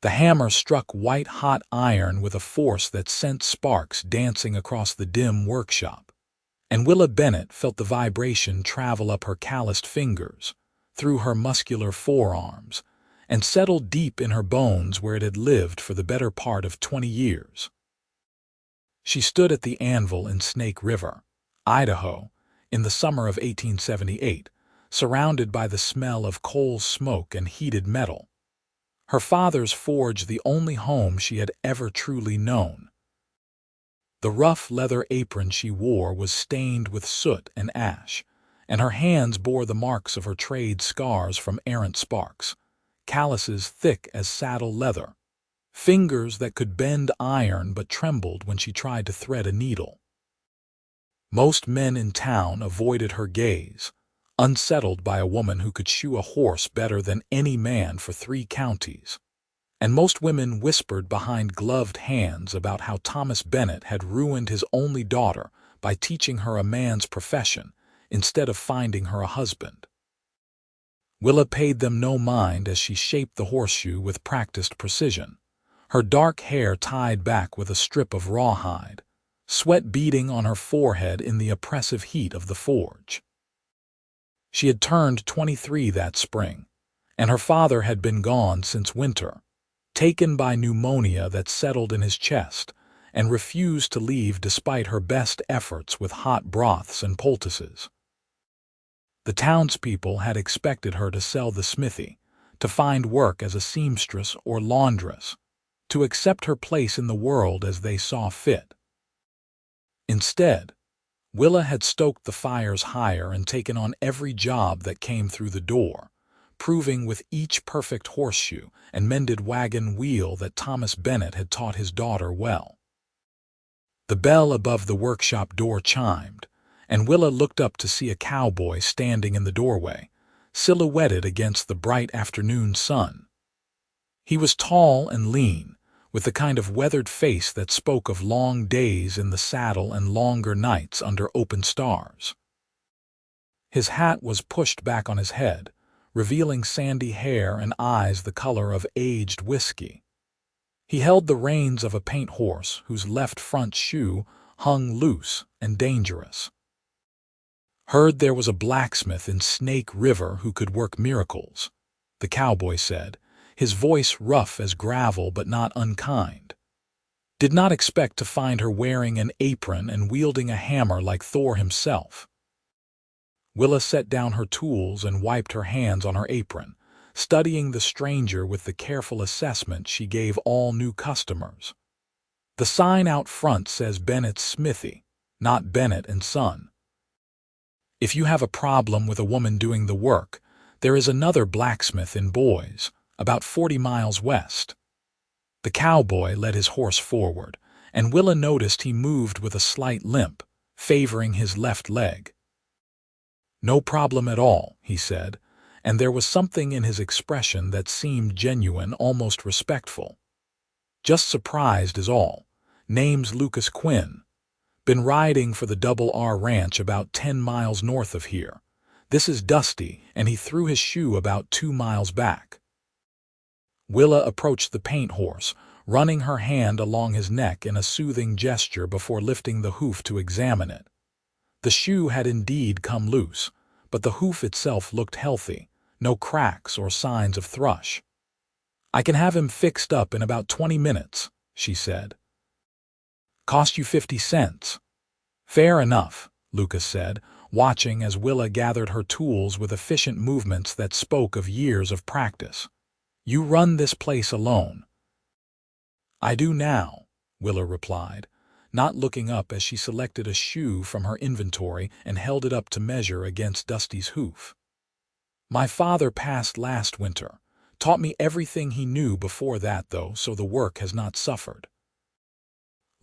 The hammer struck white-hot iron with a force that sent sparks dancing across the dim workshop, and Willa Bennett felt the vibration travel up her calloused fingers, through her muscular forearms, and settle deep in her bones where it had lived for the better part of 20 years. She stood at the anvil in Snake River, Idaho, in the summer of 1878, surrounded by the smell of coal smoke and heated metal. Her father's forge the only home she had ever truly known. The rough leather apron she wore was stained with soot and ash, and her hands bore the marks of her trade scars from errant sparks, calluses thick as saddle leather, fingers that could bend iron but trembled when she tried to thread a needle. Most men in town avoided her gaze, unsettled by a woman who could shoe a horse better than any man for 3 counties. And most women whispered behind gloved hands about how Thomas Bennett had ruined his only daughter by teaching her a man's profession instead of finding her a husband. Willa paid them no mind as she shaped the horseshoe with practiced precision, her dark hair tied back with a strip of rawhide, sweat beading on her forehead in the oppressive heat of the forge. She had turned 23 that spring, and her father had been gone since winter, taken by pneumonia that settled in his chest and refused to leave despite her best efforts with hot broths and poultices. The townspeople had expected her to sell the smithy, to find work as a seamstress or laundress, to accept her place in the world as they saw fit. Instead, Willa had stoked the fires higher and taken on every job that came through the door, proving with each perfect horseshoe and mended wagon wheel that Thomas Bennett had taught his daughter well. The bell above the workshop door chimed, and Willa looked up to see a cowboy standing in the doorway, silhouetted against the bright afternoon sun. He was tall and lean, with the kind of weathered face that spoke of long days in the saddle and longer nights under open stars. His hat was pushed back on his head, revealing sandy hair and eyes the color of aged whiskey. He held the reins of a paint horse whose left front shoe hung loose and dangerous. "Heard there was a blacksmith in Snake River who could work miracles," the cowboy said, his voice rough as gravel but not unkind. "Did not expect to find her wearing an apron and wielding a hammer like Thor himself." Willa set down her tools and wiped her hands on her apron, studying the stranger with the careful assessment she gave all new customers. "The sign out front says Bennett's Smithy, not Bennett and Son. If you have a problem with a woman doing the work, there is another blacksmith in Boise, about 40 miles west." The cowboy led his horse forward, and Willa noticed he moved with a slight limp, favoring his left leg. "No problem at all," he said, and there was something in his expression that seemed genuine, almost respectful. "Just surprised is all. Name's Lucas Quinn. Been riding for the Double R Ranch about 10 miles north of here. This is Dusty, and he threw his shoe about 2 miles back." Willa approached the paint horse, running her hand along his neck in a soothing gesture before lifting the hoof to examine it. The shoe had indeed come loose, but the hoof itself looked healthy, no cracks or signs of thrush. "I can have him fixed up in about 20 minutes, she said. "Cost you 50 cents. "Fair enough," Lucas said, watching as Willa gathered her tools with efficient movements that spoke of years of practice. "You run this place alone." "I do now," Willa replied, not looking up as she selected a shoe from her inventory and held it up to measure against Dusty's hoof. "My father passed last winter. Taught me everything he knew before that, though, so the work has not suffered."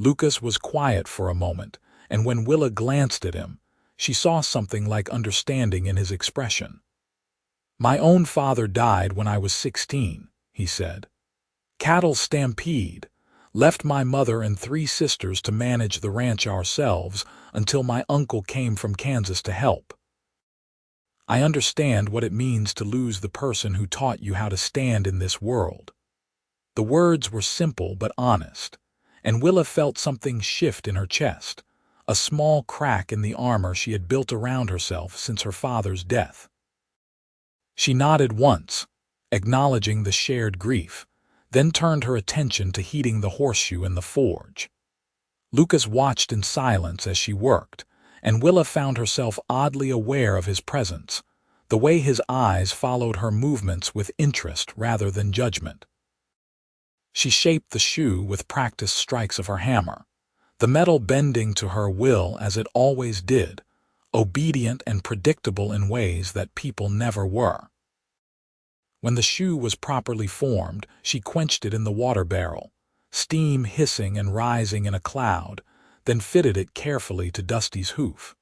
Lucas was quiet for a moment, and when Willa glanced at him, she saw something like understanding in his expression. "My own father died when I was 16, he said. "Cattle stampede. Left my mother and 3 sisters to manage the ranch ourselves until my uncle came from Kansas to help. I understand what it means to lose the person who taught you how to stand in this world. The words were simple but honest, and Willa felt something shift in her chest, a small crack in the armor she had built around herself since her father's death. She nodded once, acknowledging the shared grief, then turned her attention to heating the horseshoe in the forge. Lucas watched in silence as she worked, and Willa found herself oddly aware of his presence, the way his eyes followed her movements with interest rather than judgment. She shaped the shoe with practiced strikes of her hammer, the metal bending to her will as it always did, obedient and predictable in ways that people never were. When the shoe was properly formed, she quenched it in the water barrel, steam hissing and rising in a cloud, then fitted it carefully to Dusty's hoof.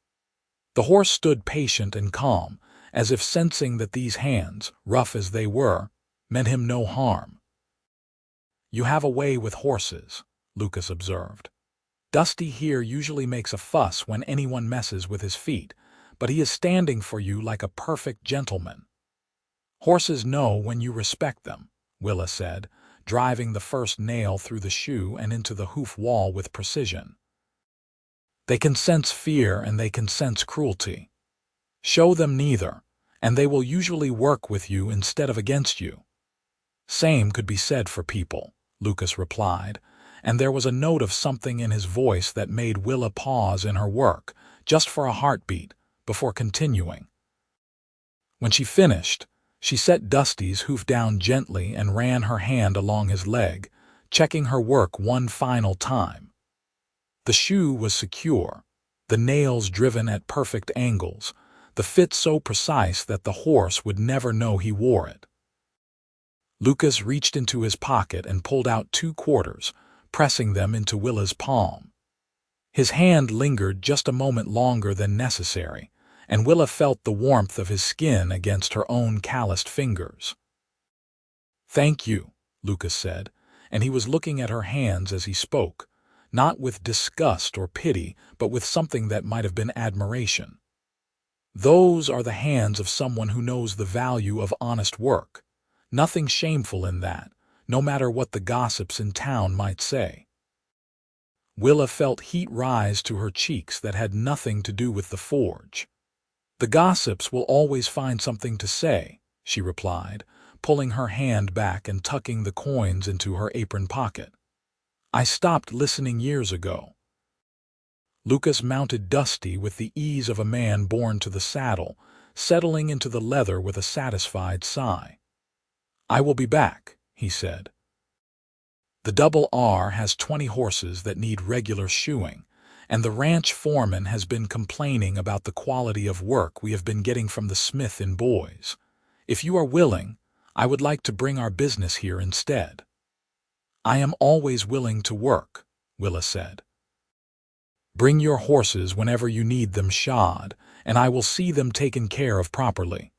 The horse stood patient and calm, as if sensing that these hands, rough as they were, meant him no harm. "You have a way with horses," Lucas observed. "Dusty here usually makes a fuss when anyone messes with his feet, but he is standing for you like a perfect gentleman." "Horses know when you respect them," Willa said, driving the first nail through the shoe and into the hoof wall with precision. "They can sense fear and they can sense cruelty. Show them neither, and they will usually work with you instead of against you." "Same could be said for people," Lucas replied, and there was a note of something in his voice that made Willa pause in her work, just for a heartbeat, before continuing. When she finished, she set Dusty's hoof down gently and ran her hand along his leg, checking her work one final time. The shoe was secure, the nails driven at perfect angles, the fit so precise that the horse would never know he wore it. Lucas reached into his pocket and pulled out 2 quarters, pressing them into Willa's palm. His hand lingered just a moment longer than necessary, and Willa felt the warmth of his skin against her own calloused fingers. "Thank you," Lucas said, and he was looking at her hands as he spoke, not with disgust or pity, but with something that might have been admiration. "Those are the hands of someone who knows the value of honest work. Nothing shameful in that, no matter what the gossips in town might say." Willa felt heat rise to her cheeks that had nothing to do with the forge. "The gossips will always find something to say," she replied, pulling her hand back and tucking the coins into her apron pocket. "I stopped listening years ago." Lucas mounted Dusty with the ease of a man born to the saddle, settling into the leather with a satisfied sigh. "I will be back," he said. "The Double R has 20 horses that need regular shoeing, and the ranch foreman has been complaining about the quality of work we have been getting from the Smith and boys. If you are willing, I would like to bring our business here instead." "I am always willing to work," Willa said. "Bring your horses whenever you need them shod, and I will see them taken care of properly."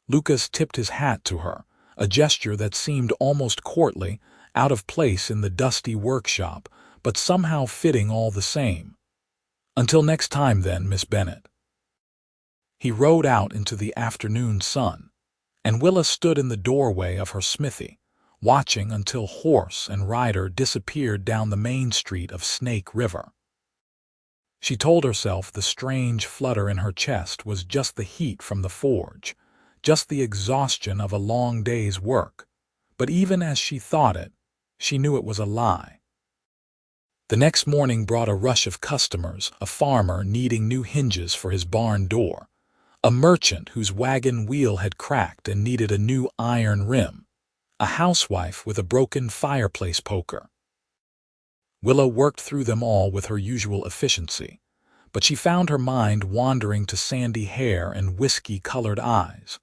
Lucas tipped his hat to her, a gesture that seemed almost courtly, out of place in the dusty workshop, but somehow fitting all the same. "Until next time then, Miss Bennett." He rode out into the afternoon sun, and Willa stood in the doorway of her smithy, watching until horse and rider disappeared down the main street of Snake River. She told herself the strange flutter in her chest was just the heat from the forge, just the exhaustion of a long day's work, but even as she thought it, she knew it was a lie. The next morning brought a rush of customers, a farmer needing new hinges for his barn door, a merchant whose wagon wheel had cracked and needed a new iron rim, a housewife with a broken fireplace poker. Willa worked through them all with her usual efficiency, but she found her mind wandering to sandy hair and whiskey-colored eyes,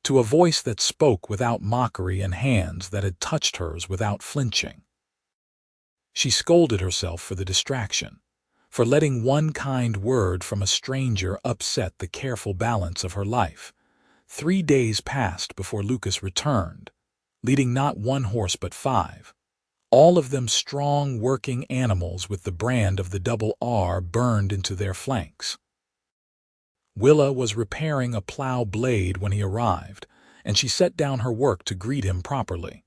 to a voice that spoke without mockery and hands that had touched hers without flinching. She scolded herself for the distraction, for letting one kind word from a stranger upset the careful balance of her life. 3 days passed before Lucas returned, leading not 1 horse but 5, all of them strong working animals with the brand of the Double R burned into their flanks. Willa was repairing a plow blade when he arrived, and she set down her work to greet him properly.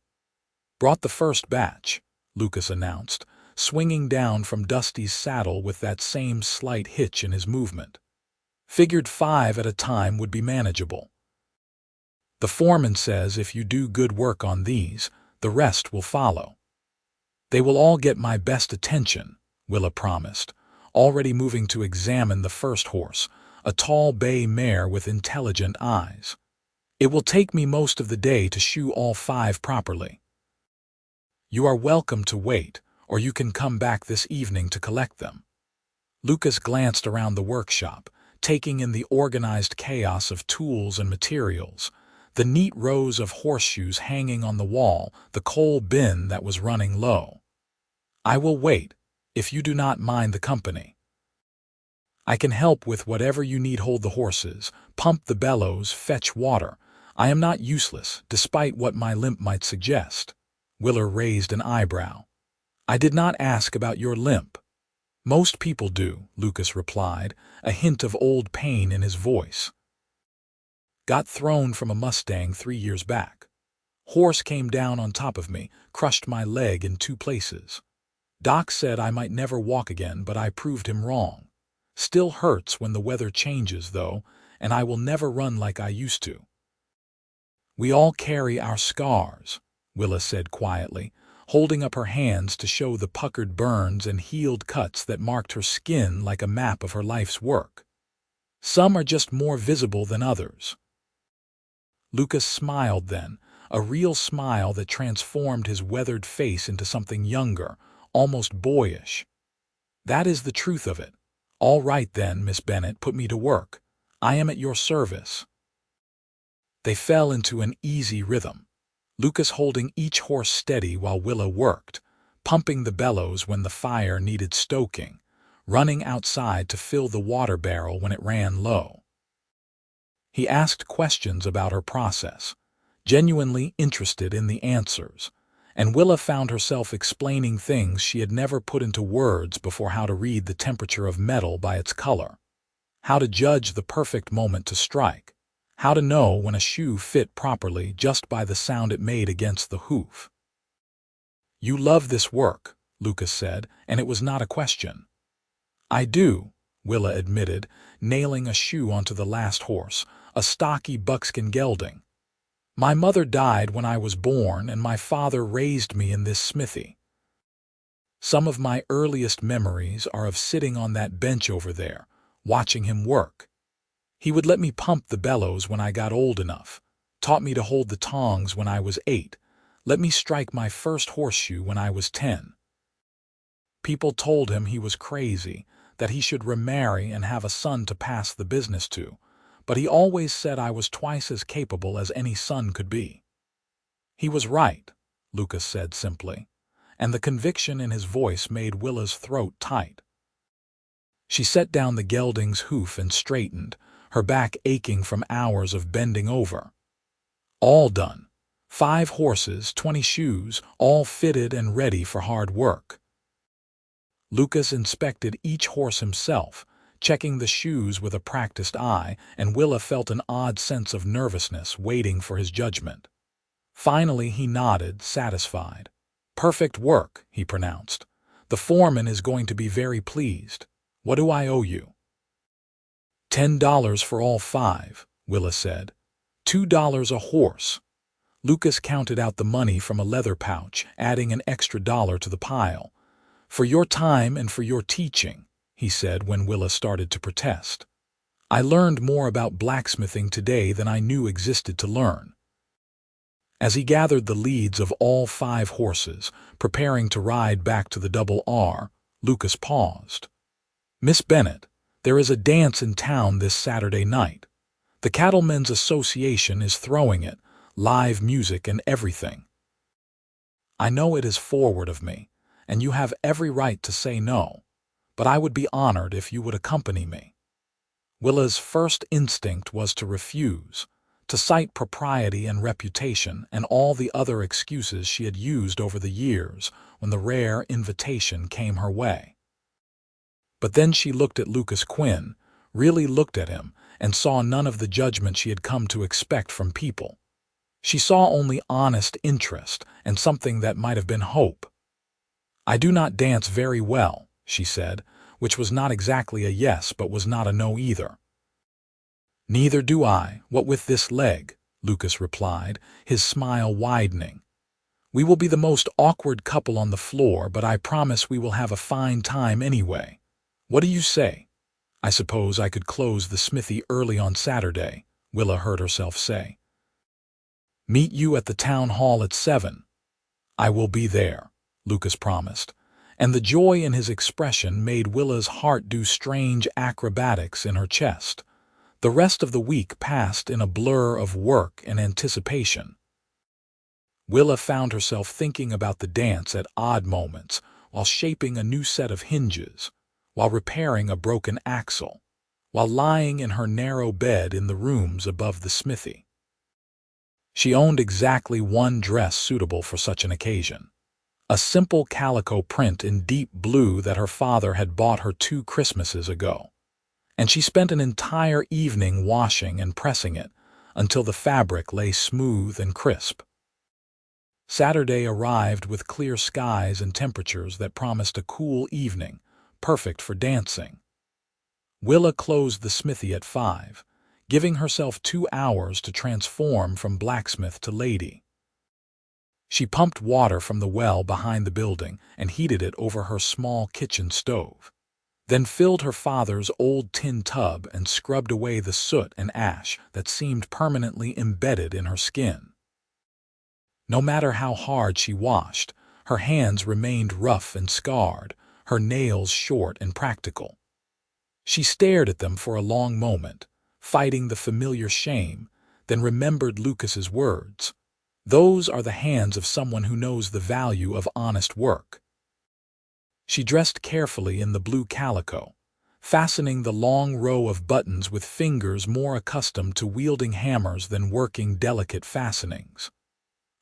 "Brought the first batch," Lucas announced, swinging down from Dusty's saddle with that same slight hitch in his movement. "Figured 5 at a time would be manageable. The foreman says if you do good work on these, the rest will follow." "They will all get my best attention," Willa promised, already moving to examine the first horse, a tall bay mare with intelligent eyes. "It will take me most of the day to shoe all 5 properly." "You are welcome to wait, or you can come back this evening to collect them." Lucas glanced around the workshop, taking in the organized chaos of tools and materials, the neat rows of horseshoes hanging on the wall, the coal bin that was running low. "I will wait, if you do not mind the company. I can help with whatever you need. Hold the horses, pump the bellows, fetch water. I am not useless, despite what my limp might suggest." Willa raised an eyebrow. "I did not ask about your limp." "Most people do," Lucas replied, a hint of old pain in his voice. "Got thrown from a Mustang 3 years back. Horse came down on top of me, crushed my leg in 2 places. Doc said I might never walk again, but I proved him wrong. Still hurts when the weather changes, though, and I will never run like I used to." "We all carry our scars," Willa said quietly, holding up her hands to show the puckered burns and healed cuts that marked her skin like a map of her life's work. "Some are just more visible than others." Lucas smiled then, a real smile that transformed his weathered face into something younger, almost boyish. "That is the truth of it. All right then, Miss Bennett, put me to work. I am at your service." They fell into an easy rhythm, Lucas holding each horse steady while Willa worked, pumping the bellows when the fire needed stoking, running outside to fill the water barrel when it ran low. He asked questions about her process, genuinely interested in the answers, and Willa found herself explaining things she had never put into words before: how to read the temperature of metal by its color, how to judge the perfect moment to strike, how to know when a shoe fit properly just by the sound it made against the hoof. "You love this work," Lucas said, and it was not a question. "I do," Willa admitted, nailing a shoe onto the last horse, a stocky buckskin gelding. "My mother died when I was born, and my father raised me in this smithy. Some of my earliest memories are of sitting on that bench over there, watching him work. He would let me pump the bellows when I got old enough, taught me to hold the tongs when I was 8, let me strike my first horseshoe when I was 10. People told him he was crazy, that he should remarry and have a son to pass the business to, but he always said I was twice as capable as any son could be." "He was right," Lucas said simply, and the conviction in his voice made Willa's throat tight. She set down the gelding's hoof and straightened, her back aching from hours of bending over. "All done. 5 horses, 20 shoes, all fitted and ready for hard work." Lucas inspected each horse himself, checking the shoes with a practiced eye, and Willa felt an odd sense of nervousness waiting for his judgment. Finally he nodded, satisfied. "Perfect work," he pronounced. "The foreman is going to be very pleased. What do I owe you?" $10 for all 5, Willa said. $2 a horse. Lucas counted out the money from a leather pouch, adding an extra $1 to the pile. "For your time and for your teaching," he said when Willa started to protest. "I learned more about blacksmithing today than I knew existed to learn." As he gathered the leads of all 5 horses, preparing to ride back to the Double R, Lucas paused. "Miss Bennett, there is a dance in town this Saturday night. The Cattlemen's Association is throwing it, live music and everything. I know it is forward of me, and you have every right to say no, but I would be honored if you would accompany me." Willa's first instinct was to refuse, to cite propriety and reputation and all the other excuses she had used over the years when the rare invitation came her way. But then she looked at Lucas Quinn, really looked at him, and saw none of the judgment she had come to expect from people. She saw only honest interest and something that might have been hope. "I do not dance very well," she said, which was not exactly a yes but was not a no either. "Neither do I, what with this leg," Lucas replied, his smile widening. "We will be the most awkward couple on the floor, but I promise we will have a fine time anyway. What do you say? I suppose I could close the smithy early on Saturday," Willa heard herself say. "Meet you at the town hall at 7. "I will be there," Lucas promised, and the joy in his expression made Willa's heart do strange acrobatics in her chest. The rest of the week passed in a blur of work and anticipation. Willa found herself thinking about the dance at odd moments, while shaping a new set of hinges, while repairing a broken axle, while lying in her narrow bed in the rooms above the smithy. She owned exactly one dress suitable for such an occasion, a simple calico print in deep blue that her father had bought her 2 Christmases ago, and she spent an entire evening washing and pressing it until the fabric lay smooth and crisp. Saturday arrived with clear skies and temperatures that promised a cool evening, perfect for dancing. Willa closed the smithy at 5, giving herself 2 hours to transform from blacksmith to lady. She pumped water from the well behind the building and heated it over her small kitchen stove, then filled her father's old tin tub and scrubbed away the soot and ash that seemed permanently embedded in her skin. No matter how hard she washed, her hands remained rough and scarred, her nails short and practical. She stared at them for a long moment, fighting the familiar shame, then remembered Lucas's words. "Those are the hands of someone who knows the value of honest work." She dressed carefully in the blue calico, fastening the long row of buttons with fingers more accustomed to wielding hammers than working delicate fastenings.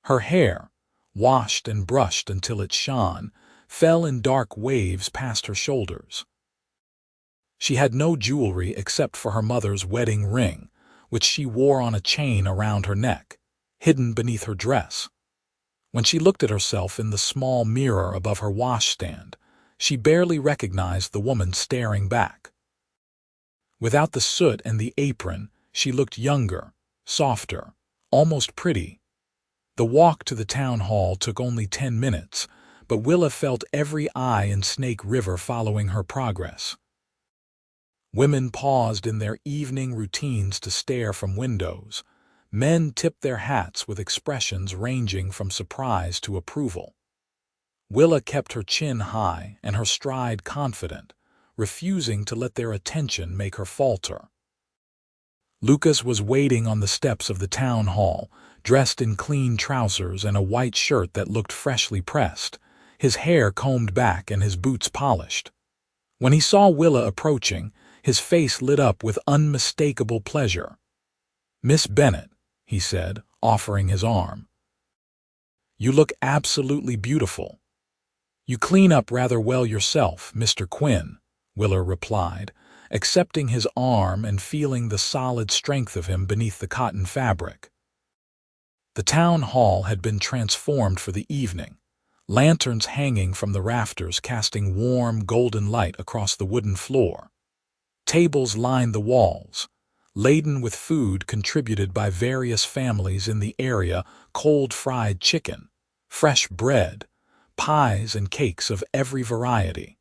Her hair, washed and brushed until it shone, fell in dark waves past her shoulders. She had no jewelry except for her mother's wedding ring, which she wore on a chain around her neck, hidden beneath her dress. When she looked at herself in the small mirror above her washstand, she barely recognized the woman staring back. Without the soot and the apron, she looked younger, softer, almost pretty. The walk to the town hall took only 10 minutes, but Willa felt every eye in Snake River following her progress. Women paused in their evening routines to stare from windows. Men tipped their hats with expressions ranging from surprise to approval. Willa kept her chin high and her stride confident, refusing to let their attention make her falter. Lucas was waiting on the steps of the town hall, dressed in clean trousers and a white shirt that looked freshly pressed, his hair combed back and his boots polished. When he saw Willa approaching, his face lit up with unmistakable pleasure. "Miss Bennett," he said, offering his arm. "You look absolutely beautiful." "You clean up rather well yourself, Mr. Quinn," Willa replied, accepting his arm and feeling the solid strength of him beneath the cotton fabric. The town hall had been transformed for the evening, lanterns hanging from the rafters casting warm, golden light across the wooden floor. Tables lined the walls, laden with food contributed by various families in the area: cold fried chicken, fresh bread, pies and cakes of every variety.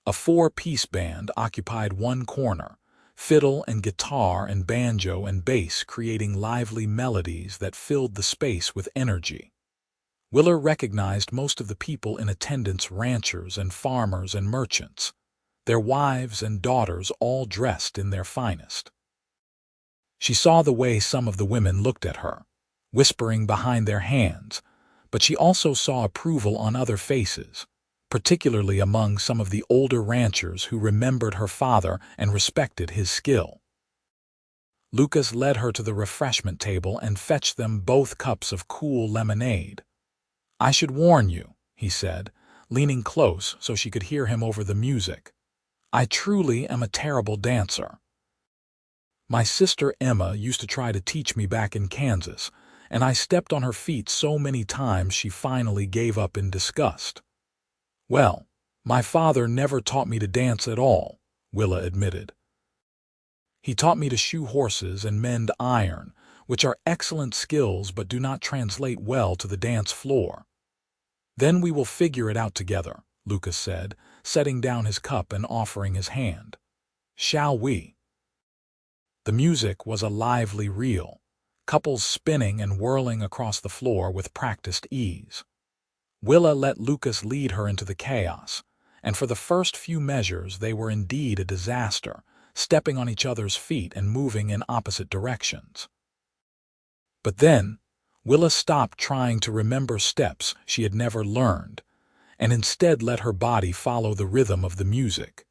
A 4-piece band occupied one corner, fiddle and guitar and banjo and bass creating lively melodies that filled the space with energy. Willa recognized most of the people in attendance: ranchers and farmers and merchants, their wives and daughters all dressed in their finest. She saw the way some of the women looked at her, whispering behind their hands, but she also saw approval on other faces, particularly among some of the older ranchers who remembered her father and respected his skill. Lucas led her to the refreshment table and fetched them both cups of cool lemonade. "I should warn you," he said, leaning close so she could hear him over the music. "I truly am a terrible dancer. My sister Emma used to try to teach me back in Kansas, and I stepped on her feet so many times she finally gave up in disgust. "Well, my father never taught me to dance at all," Willa admitted. "He taught me to shoe horses and mend iron, which are excellent skills but do not translate well to the dance floor." "Then we will figure it out together," Lucas said, setting down his cup and offering his hand. "Shall we?" The music was a lively reel, couples spinning and whirling across the floor with practiced ease. Willa let Lucas lead her into the chaos, and for the first few measures they were indeed a disaster, stepping on each other's feet and moving in opposite directions. But then, Willa stopped trying to remember steps she had never learned, and instead let her body follow the rhythm of the music,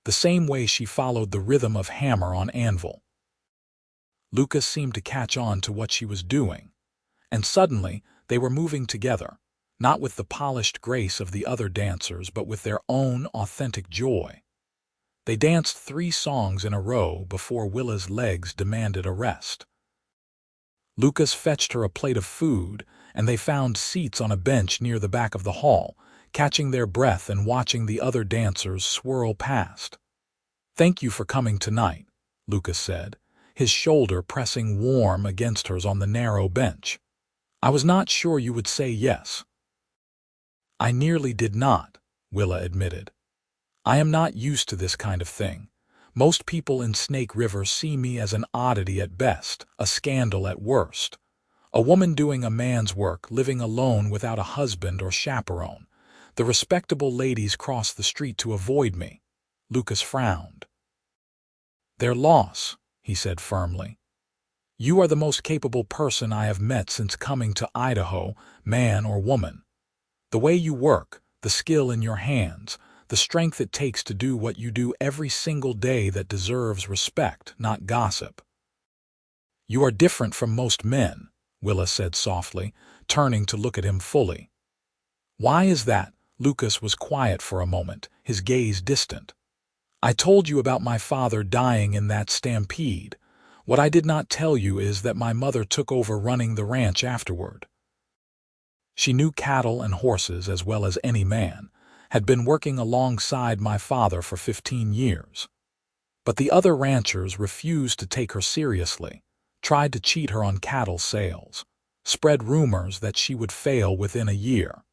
the same way she followed the rhythm of hammer on anvil. Lucas seemed to catch on to what she was doing, and suddenly they were moving together, not with the polished grace of the other dancers but with their own authentic joy. They danced 3 songs in a row before Willa's legs demanded a rest. Lucas fetched her a plate of food, and they found seats on a bench near the back of the hall, catching their breath and watching the other dancers swirl past. "Thank you for coming tonight," Lucas said, his shoulder pressing warm against hers on the narrow bench. "I was not sure you would say yes." "I nearly did not," Willa admitted. "I am not used to this kind of thing. Most people in Snake River see me as an oddity at best, a scandal at worst. A woman doing a man's work, living alone without a husband or chaperone. The respectable ladies cross the street to avoid me." Lucas frowned. "Their loss," he said firmly. "You are the most capable person I have met since coming to Idaho, man or woman. The way you work, the skill in your hands, the strength it takes to do what you do every single day that deserves respect, not gossip." "You are different from most men," Willa said softly, turning to look at him fully. "Why is that?" Lucas was quiet for a moment, his gaze distant. "I told you about my father dying in that stampede. What I did not tell you is that my mother took over running the ranch afterward. She knew cattle and horses as well as any man, had been working alongside my father for 15 years. But the other ranchers refused to take her seriously, tried to cheat her on cattle sales, spread rumors that she would fail within a year.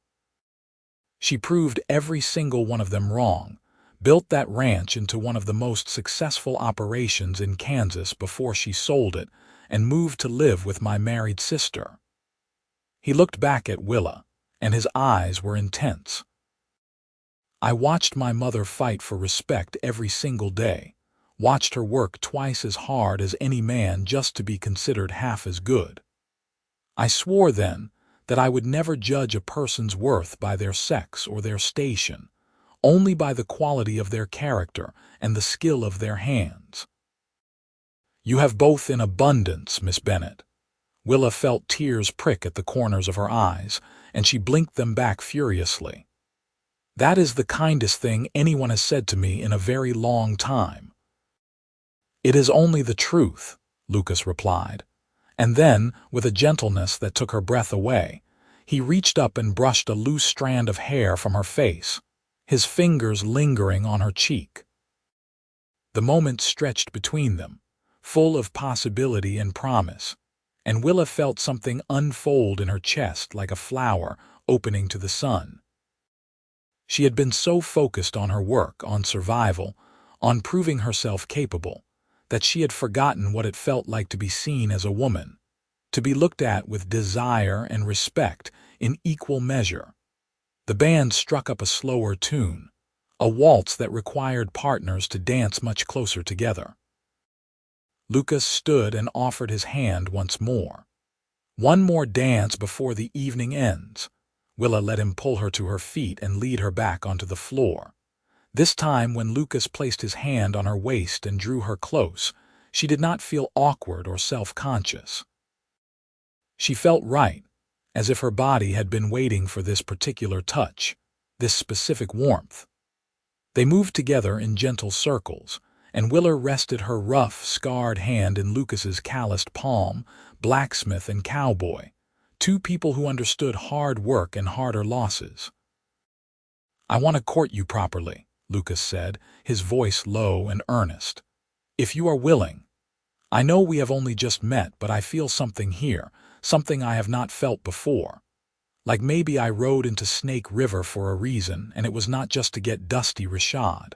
She proved every single one of them wrong, built that ranch into one of the most successful operations in Kansas before she sold it and moved to live with my married sister." He looked back at Willa, and his eyes were intense. "I watched my mother fight for respect every single day, watched her work twice as hard as any man just to be considered half as good. I swore then that I would never judge a person's worth by their sex or their station, only by the quality of their character and the skill of their hands." "You have both in abundance, Miss Bennett." Willa felt tears prick at the corners of her eyes, and she blinked them back furiously. "That is the kindest thing anyone has said to me in a very long time." "It is only the truth," Lucas replied. And then, with a gentleness that took her breath away, he reached up and brushed a loose strand of hair from her face, his fingers lingering on her cheek. The moment stretched between them, full of possibility and promise, and Willa felt something unfold in her chest like a flower opening to the sun. She had been so focused on her work, on survival, on proving herself capable, that she had forgotten what it felt like to be seen as a woman, to be looked at with desire and respect in equal measure. The band struck up a slower tune, a waltz that required partners to dance much closer together. Lucas stood and offered his hand once more. "One more dance before the evening ends." Willa let him pull her to her feet and lead her back onto the floor. This time, when Lucas placed his hand on her waist and drew her close, she did not feel awkward or self-conscious. She felt right, as if her body had been waiting for this particular touch, this specific warmth. They moved together in gentle circles, and Willa rested her rough, scarred hand in Lucas's calloused palm, Blacksmith and Cowboy, two people who understood hard work and harder losses. "I want to court you properly," Lucas said, his voice low and earnest. "If you are willing. I know we have only just met, but I feel something here, something I have not felt before. Like maybe I rode into Snake River for a reason, and it was not just to get Dusty Rashad."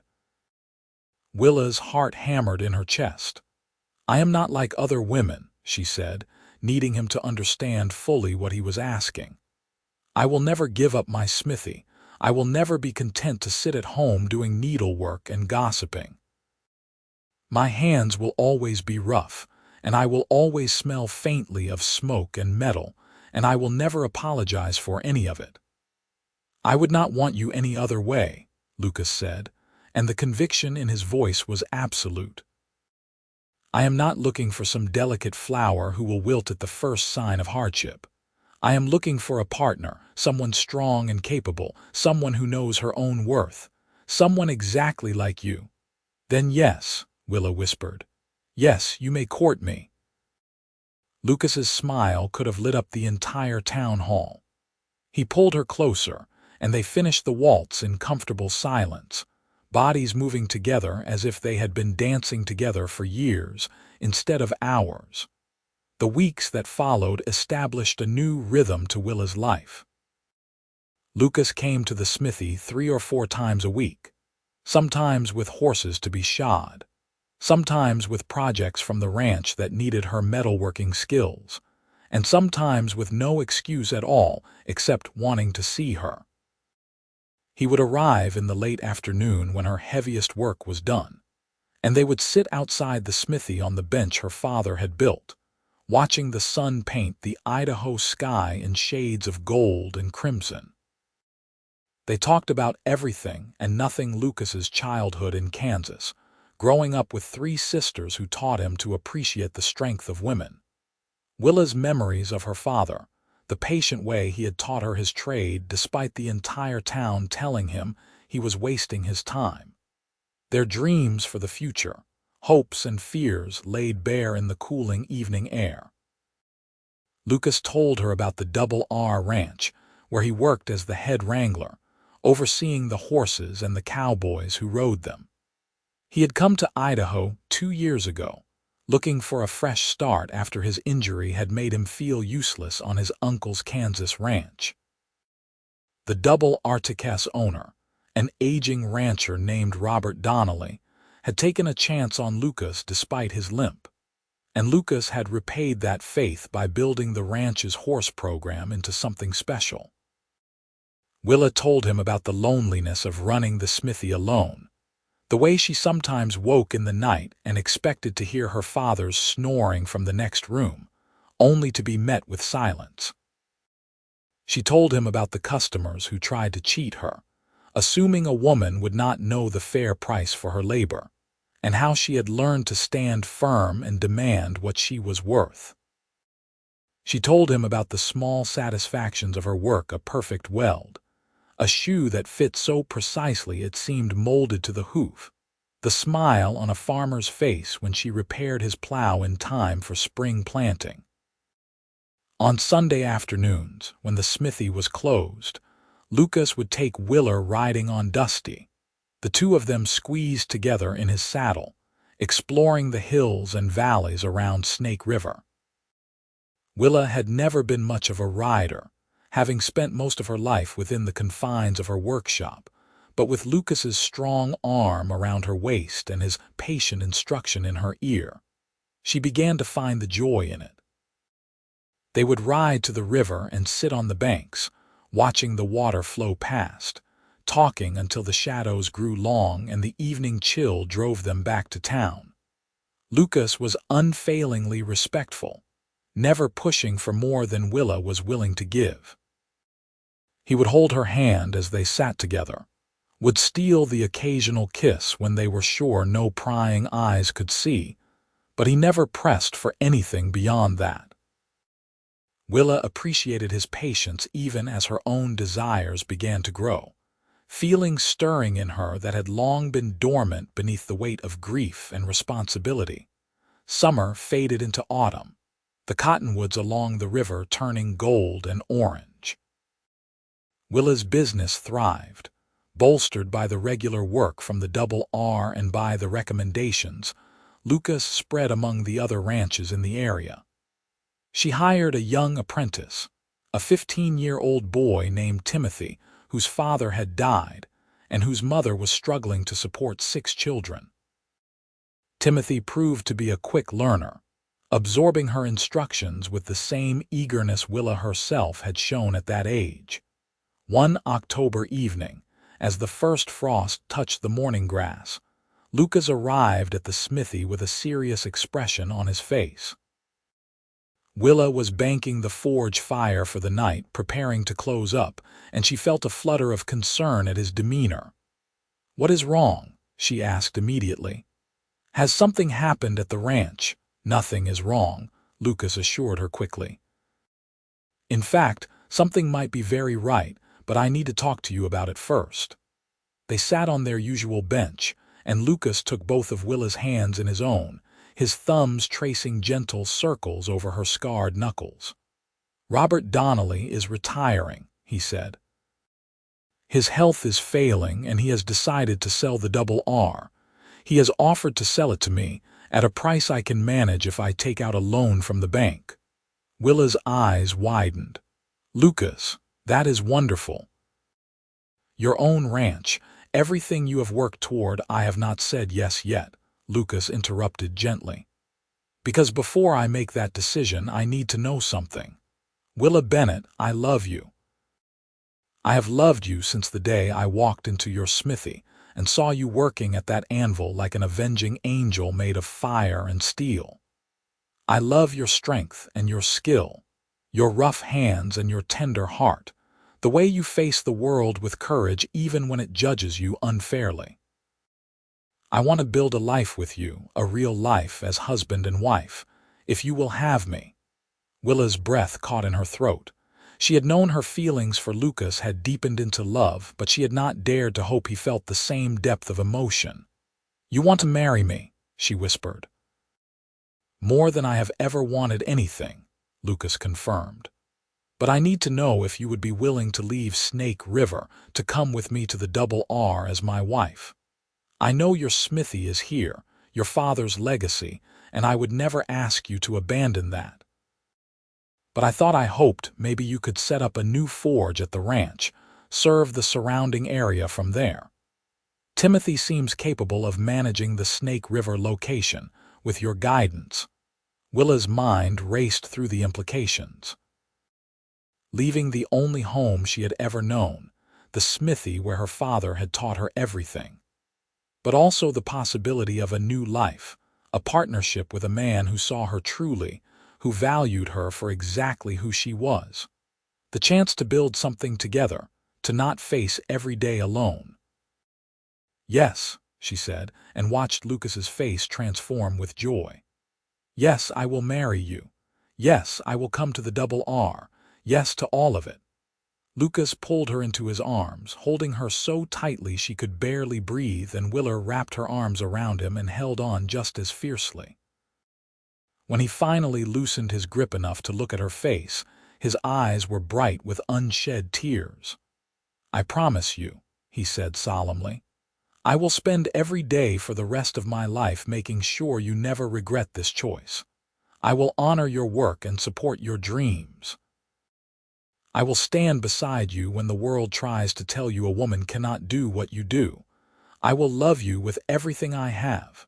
Willa's heart hammered in her chest. "I am not like other women," she said, needing him to understand fully what he was asking. "I will never give up my smithy. I will never be content to sit at home doing needlework and gossiping. My hands will always be rough, and I will always smell faintly of smoke and metal, and I will never apologize for any of it." "I would not want you any other way," Lucas said, and the conviction in his voice was absolute. "I am not looking for some delicate flower who will wilt at the first sign of hardship. I am looking for a partner, someone strong and capable, someone who knows her own worth, someone exactly like you." "Then yes," Willa whispered. "Yes, you may court me." Lucas's smile could have lit up the entire town hall. He pulled her closer, and they finished the waltz in comfortable silence, bodies moving together as if they had been dancing together for years instead of hours. The weeks that followed established a new rhythm to Willa's life. Lucas came to the smithy 3 or 4 times a week, sometimes with horses to be shod, sometimes with projects from the ranch that needed her metalworking skills, and sometimes with no excuse at all except wanting to see her. He would arrive in the late afternoon when her heaviest work was done, and they would sit outside the smithy on the bench her father had built, watching the sun paint the Idaho sky in shades of gold and crimson. They talked about everything and nothing: Lucas's childhood in Kansas, growing up with 3 sisters who taught him to appreciate the strength of women; Willa's memories of her father, the patient way he had taught her his trade despite the entire town telling him he was wasting his time; their dreams for the future, hopes and fears laid bare in the cooling evening air. Lucas told her about the Double R Ranch, where he worked as the head wrangler, overseeing the horses and the cowboys who rode them. He had come to Idaho 2 years ago, looking for a fresh start after his injury had made him feel useless on his uncle's Kansas ranch. The Double Artic's owner, an aging rancher named Robert Donnelly, had taken a chance on Lucas despite his limp, and Lucas had repaid that faith by building the ranch's horse program into something special. Willa told him about the loneliness of running the smithy alone, the way she sometimes woke in the night and expected to hear her father's snoring from the next room, only to be met with silence. She told him about the customers who tried to cheat her, assuming a woman would not know the fair price for her labor, and how she had learned to stand firm and demand what she was worth. She told him about the small satisfactions of her work: a perfect weld, a shoe that fit so precisely it seemed molded to the hoof, the smile on a farmer's face when she repaired his plow in time for spring planting. On Sunday afternoons, when the smithy was closed, Lucas would take Willa riding on Dusty, the two of them squeezed together in his saddle, exploring the hills and valleys around Snake River. Willa had never been much of a rider, having spent most of her life within the confines of her workshop, but with Lucas's strong arm around her waist and his patient instruction in her ear, she began to find the joy in it. They would ride to the river and sit on the banks, watching the water flow past, talking until the shadows grew long and the evening chill drove them back to town. Lucas was unfailingly respectful, never pushing for more than Willa was willing to give. He would hold her hand as they sat together, would steal the occasional kiss when they were sure no prying eyes could see, but he never pressed for anything beyond that. Willa appreciated his patience even as her own desires began to grow, feelings stirring in her that had long been dormant beneath the weight of grief and responsibility. Summer faded into autumn, the cottonwoods along the river turning gold and orange. Willa's business thrived, bolstered by the regular work from the Double R and by the recommendations Lucas spread among the other ranches in the area. She hired a young apprentice, a 15-year-old boy named Timothy, whose father had died and whose mother was struggling to support 6 children. Timothy proved to be a quick learner, absorbing her instructions with the same eagerness Willa herself had shown at that age. One October evening, as the first frost touched the morning grass, Lucas arrived at the smithy with a serious expression on his face. Willa was banking the forge fire for the night, preparing to close up, and she felt a flutter of concern at his demeanor. "What is wrong?" she asked immediately. "Has something happened at the ranch?" "Nothing is wrong," Lucas assured her quickly. "In fact, something might be very right, but I need to talk to you about it first." They sat on their usual bench, and Lucas took both of Willa's hands in his own, his thumbs tracing gentle circles over her scarred knuckles. "Robert Donnelly is retiring," he said. "His health is failing, and he has decided to sell the Double R. He has offered to sell it to me at a price I can manage if I take out a loan from the bank." Willa's eyes widened. "Lucas, that is wonderful." "Your own ranch, everything you have worked toward." "I have not said yes yet," Lucas interrupted gently. "Because before I make that decision, I need to know something. Willa Bennett, I love you. I have loved you since the day I walked into your smithy and saw you working at that anvil like an avenging angel made of fire and steel. I love your strength and your skill, your rough hands and your tender heart, the way you face the world with courage even when it judges you unfairly. I want to build a life with you, a real life as husband and wife, if you will have me." Willa's breath caught in her throat. She had known her feelings for Lucas had deepened into love, but she had not dared to hope he felt the same depth of emotion. "You want to marry me," she whispered. "More than I have ever wanted anything," Lucas confirmed. "But I need to know if you would be willing to leave Snake River to come with me to the Double R as my wife. I know your smithy is here, your father's legacy, and I would never ask you to abandon that. But I hoped maybe you could set up a new forge at the ranch, serve the surrounding area from there. Timothy seems capable of managing the Snake River location with your guidance." Willa's mind raced through the implications. Leaving the only home she had ever known, the smithy where her father had taught her everything. But also the possibility of a new life, a partnership with a man who saw her truly, who valued her for exactly who she was. The chance to build something together, to not face every day alone. "Yes," she said, and watched Lucas's face transform with joy. "Yes, I will marry you. Yes, I will come to the Double R. Yes to all of it." Lucas pulled her into his arms, holding her so tightly she could barely breathe, and Willa wrapped her arms around him and held on just as fiercely. When he finally loosened his grip enough to look at her face, his eyes were bright with unshed tears. "I promise you," he said solemnly, "I will spend every day for the rest of my life making sure you never regret this choice. I will honor your work and support your dreams. I will stand beside you when the world tries to tell you a woman cannot do what you do. I will love you with everything I have.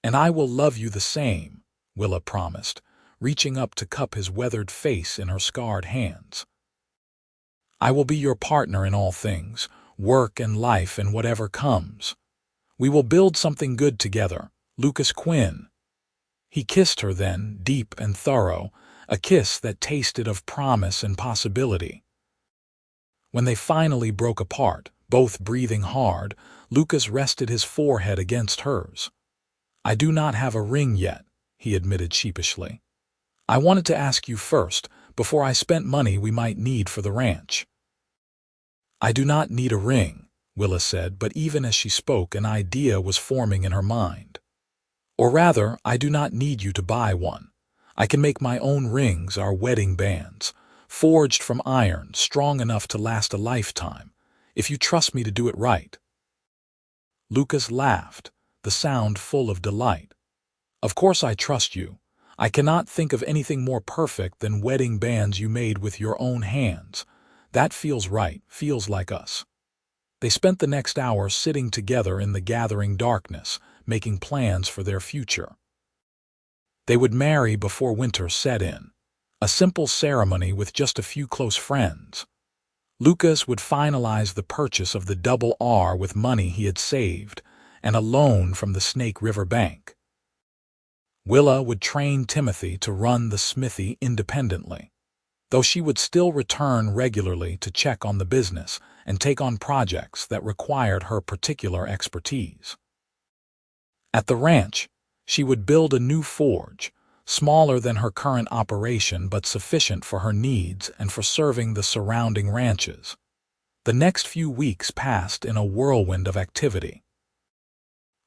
And I will love you the same," Willa promised, reaching up to cup his weathered face in her scarred hands. "I will be your partner in all things, work and life and whatever comes. We will build something good together, Lucas Quinn." He kissed her then, deep and thorough, a kiss that tasted of promise and possibility. When they finally broke apart, both breathing hard, Lucas rested his forehead against hers. "I do not have a ring yet," he admitted sheepishly. "I wanted to ask you first, before I spent money we might need for the ranch." "I do not need a ring," Willa said, but even as she spoke an idea was forming in her mind. "Or rather, I do not need you to buy one. I can make my own rings, our wedding bands, forged from iron, strong enough to last a lifetime, if you trust me to do it right." Lucas laughed, the sound full of delight. "Of course I trust you. I cannot think of anything more perfect than wedding bands you made with your own hands. That feels right, feels like us." They spent the next hour sitting together in the gathering darkness, making plans for their future. They would marry before winter set in, a simple ceremony with just a few close friends. Lucas would finalize the purchase of the Double R with money he had saved and a loan from the Snake River Bank. Willa would train Timothy to run the smithy independently, though she would still return regularly to check on the business and take on projects that required her particular expertise. At the ranch, she would build a new forge, smaller than her current operation but sufficient for her needs and for serving the surrounding ranches. The next few weeks passed in a whirlwind of activity.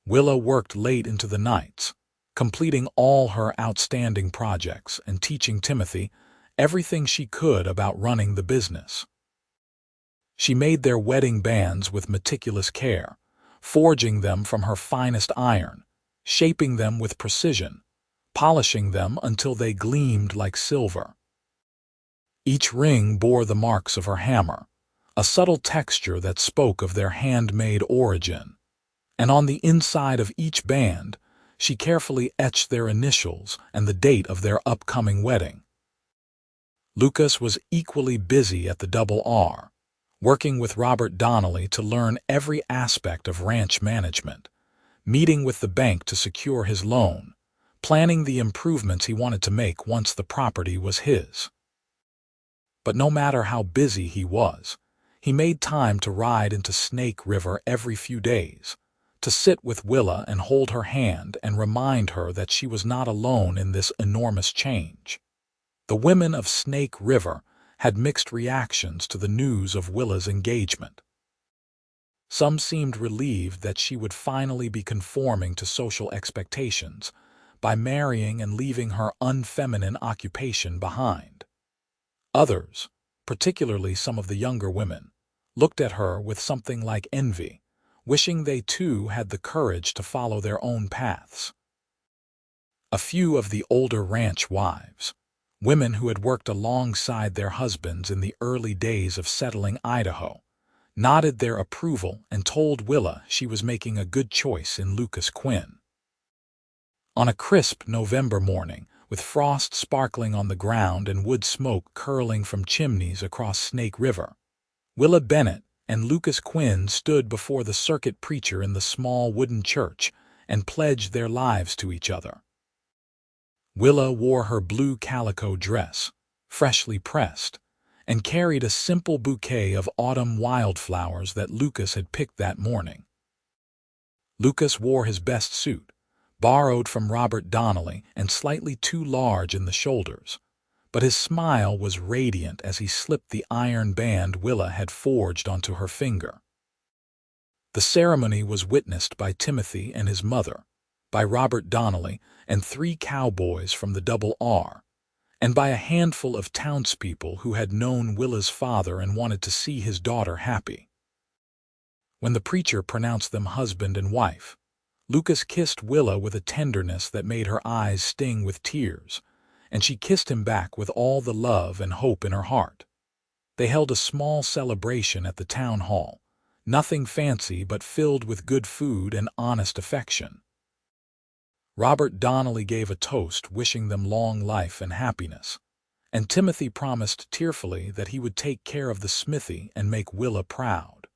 Willa worked late into the nights, completing all her outstanding projects and teaching Timothy everything she could about running the business. She made their wedding bands with meticulous care, forging them from her finest iron, shaping them with precision, polishing them until they gleamed like silver. Each ring bore the marks of her hammer, a subtle texture that spoke of their handmade origin, and on the inside of each band, she carefully etched their initials and the date of their upcoming wedding. Lucas was equally busy at the Double R, working with Robert Donnelly to learn every aspect of ranch management, meeting with the bank to secure his loan, planning the improvements he wanted to make once the property was his. But no matter how busy he made time to ride into Snake River every few days, to sit with Willa and hold her hand and remind her that she was not alone in this enormous change. The women of Snake River had mixed reactions to the news of Willa's engagement. Some seemed relieved that she would finally be conforming to social expectations by marrying and leaving her unfeminine occupation behind. Others, particularly some of the younger women, looked at her with something like envy, wishing they too had the courage to follow their own paths. A few of the older ranch wives, women who had worked alongside their husbands in the early days of settling Idaho, nodded their approval and told Willa she was making a good choice in Lucas Quinn. On a crisp November morning, with frost sparkling on the ground and wood smoke curling from chimneys across Snake River, Willa Bennett and Lucas Quinn stood before the circuit preacher in the small wooden church and pledged their lives to each other. Willa wore her blue calico dress, freshly pressed, and carried a simple bouquet of autumn wildflowers that Lucas had picked that morning. Lucas wore his best suit, borrowed from Robert Donnelly and slightly too large in the shoulders, but his smile was radiant as he slipped the iron band Willa had forged onto her finger. The ceremony was witnessed by Timothy and his mother, by Robert Donnelly and 3 cowboys from the Double R, and by a handful of townspeople who had known Willa's father and wanted to see his daughter happy. When the preacher pronounced them husband and wife, Lucas kissed Willa with a tenderness that made her eyes sting with tears, and she kissed him back with all the love and hope in her heart. They held a small celebration at the town hall, nothing fancy but filled with good food and honest affection. Robert Donnelly gave a toast wishing them long life and happiness, and Timothy promised tearfully that he would take care of the smithy and make Willa proud.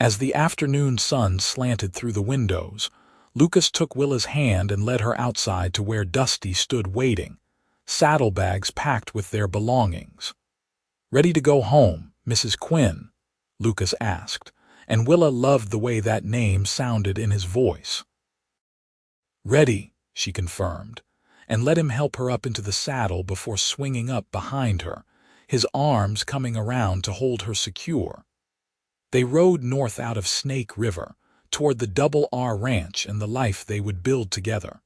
As the afternoon sun slanted through the windows, Lucas took Willa's hand and led her outside to where Dusty stood waiting, saddlebags packed with their belongings. "Ready to go home, Mrs. Quinn?" Lucas asked, and Willa loved the way that name sounded in his voice. "Ready," she confirmed, and let him help her up into the saddle before swinging up behind her, his arms coming around to hold her secure. They rode north out of Snake River, toward the Double R Ranch and the life they would build together.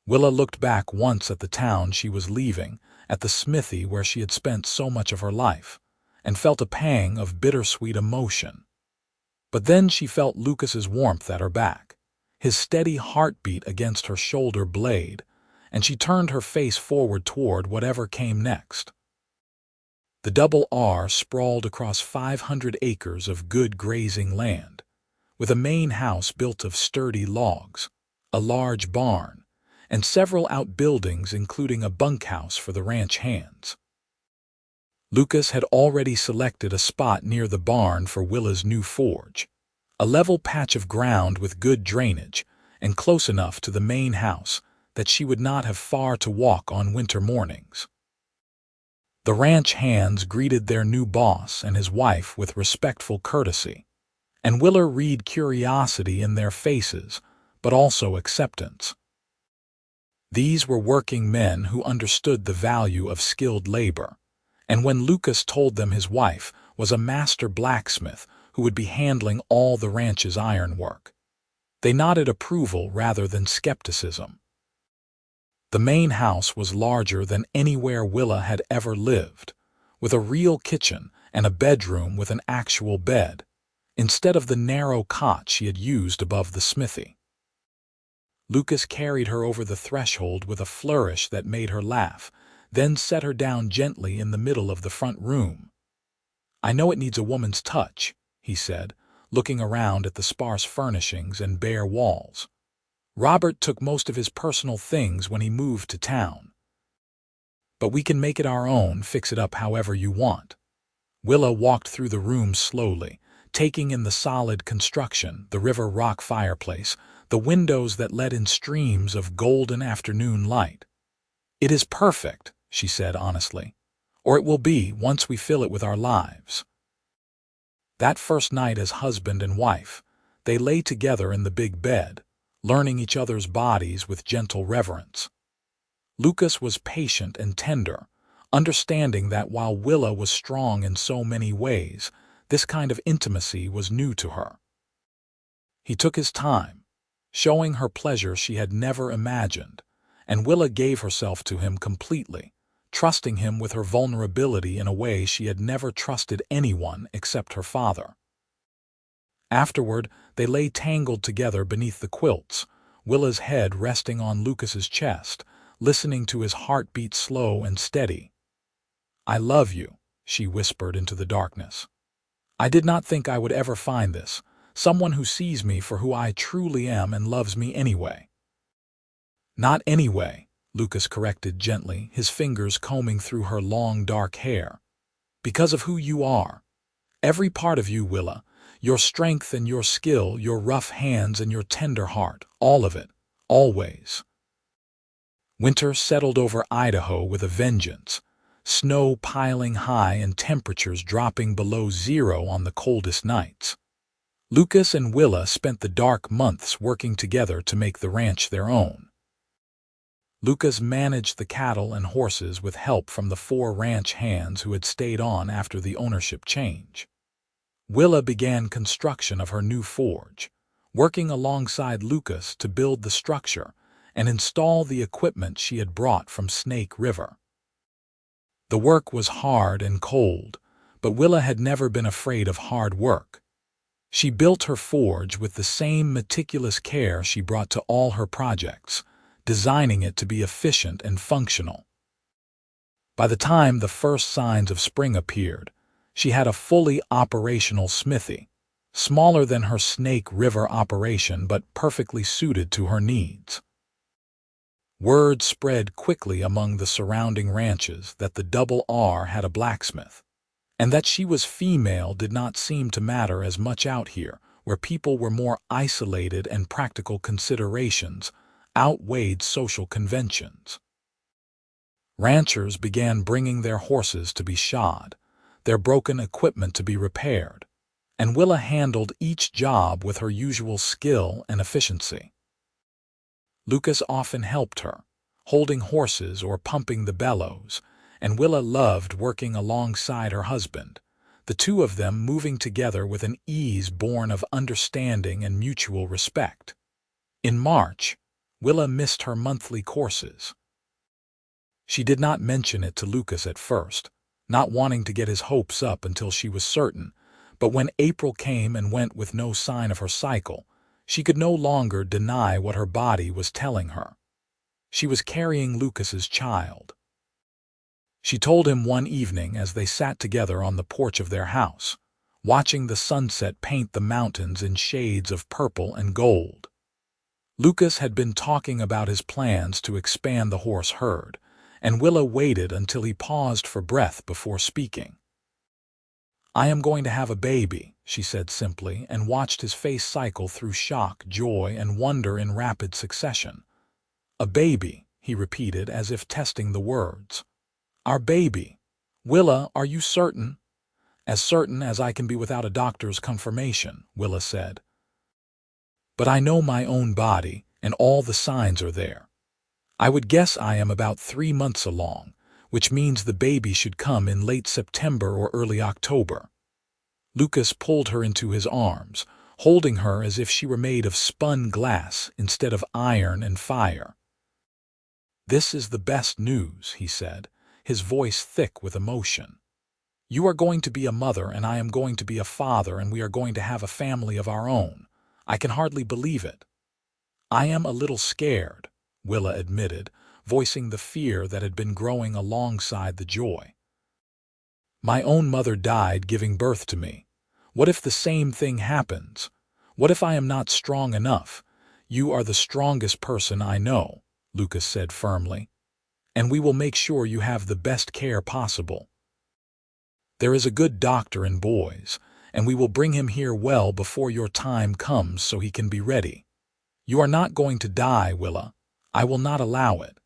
Willa looked back once at the town she was leaving, at the smithy where she had spent so much of her life, and felt a pang of bittersweet emotion. But then she felt Lucas's warmth at her back, his steady heartbeat against her shoulder blade, and she turned her face forward toward whatever came next. The Double R sprawled across 500 acres of good grazing land, with a main house built of sturdy logs, a large barn, and several outbuildings including a bunkhouse for the ranch hands. Lucas had already selected a spot near the barn for Willa's new forge, a level patch of ground with good drainage and close enough to the main house that she would not have far to walk on winter mornings. The ranch hands greeted their new boss and his wife with respectful courtesy, and Willa read curiosity in their faces, but also acceptance. These were working men who understood the value of skilled labor, and when Lucas told them his wife was a master blacksmith who would be handling all the ranch's ironwork, they nodded approval rather than skepticism. The main house was larger than anywhere Willa had ever lived, with a real kitchen and a bedroom with an actual bed, instead of the narrow cot she had used above the smithy. Lucas carried her over the threshold with a flourish that made her laugh, then set her down gently in the middle of the front room. "I know it needs a woman's touch," he said, looking around at the sparse furnishings and bare walls. "Robert took most of his personal things when he moved to town. But we can make it our own, fix it up however you want." Willa walked through the room slowly, taking in the solid construction, the river rock fireplace, the windows that let in streams of golden afternoon light. "It is perfect," she said honestly, "or it will be once we fill it with our lives." That first night as husband and wife, they lay together in the big bed, learning each other's bodies with gentle reverence. Lucas was patient and tender, understanding that while Willa was strong in so many ways, this kind of intimacy was new to her. He took his time, showing her pleasure she had never imagined, and Willa gave herself to him completely, trusting him with her vulnerability in a way she had never trusted anyone except her father. Afterward, they lay tangled together beneath the quilts, Willa's head resting on Lucas's chest, listening to his heartbeat slow and steady. "I love you," she whispered into the darkness. "I did not think I would ever find this, someone who sees me for who I truly am and loves me anyway." "Not anyway," Lucas corrected gently, his fingers combing through her long dark hair. "Because of who you are. Every part of you, Willa, your strength and your skill, your rough hands and your tender heart, all of it, always." Winter settled over Idaho with a vengeance, snow piling high and temperatures dropping below zero on the coldest nights. Lucas and Willa spent the dark months working together to make the ranch their own. Lucas managed the cattle and horses with help from the 4 ranch hands who had stayed on after the ownership change. Willa began construction of her new forge, working alongside Lucas to build the structure and install the equipment she had brought from Snake River. The work was hard and cold, but Willa had never been afraid of hard work. She built her forge with the same meticulous care she brought to all her projects, designing it to be efficient and functional. By the time the first signs of spring appeared, she had a fully operational smithy, smaller than her Snake River operation but perfectly suited to her needs. Word spread quickly among the surrounding ranches that the Double R had a blacksmith, and that she was female did not seem to matter as much out here, where people were more isolated and practical considerations outweighed social conventions. Ranchers began bringing their horses to be shod, their broken equipment to be repaired, and Willa handled each job with her usual skill and efficiency. Lucas often helped her, holding horses or pumping the bellows, and Willa loved working alongside her husband, the two of them moving together with an ease born of understanding and mutual respect. In March, Willa missed her monthly courses. She did not mention it to Lucas at first, not wanting to get his hopes up until she was certain, but when April came and went with no sign of her cycle, she could no longer deny what her body was telling her. She was carrying Lucas's child. She told him one evening as they sat together on the porch of their house, watching the sunset paint the mountains in shades of purple and gold. Lucas had been talking about his plans to expand the horse herd, and Willa waited until he paused for breath before speaking. "I am going to have a baby," she said simply, and watched his face cycle through shock, joy, and wonder in rapid succession. "A baby," he repeated as if testing the words. "Our baby. Willa, are you certain?" "As certain as I can be without a doctor's confirmation," Willa said. "But I know my own body, and all the signs are there. I would guess I am about 3 months along, which means the baby should come in late September or early October." Lucas pulled her into his arms, holding her as if she were made of spun glass instead of iron and fire. "This is the best news," he said, his voice thick with emotion. "You are going to be a mother and I am going to be a father, and we are going to have a family of our own. I can hardly believe it." "I am a little scared," Willa admitted, voicing the fear that had been growing alongside the joy. "My own mother died giving birth to me. What if the same thing happens? What if I am not strong enough? You are the strongest person I know," Lucas said firmly, "and we will make sure you have the best care possible. There is a good doctor in Boise, and we will bring him here well before your time comes so he can be ready. You are not going to die, Willa. I will not allow it."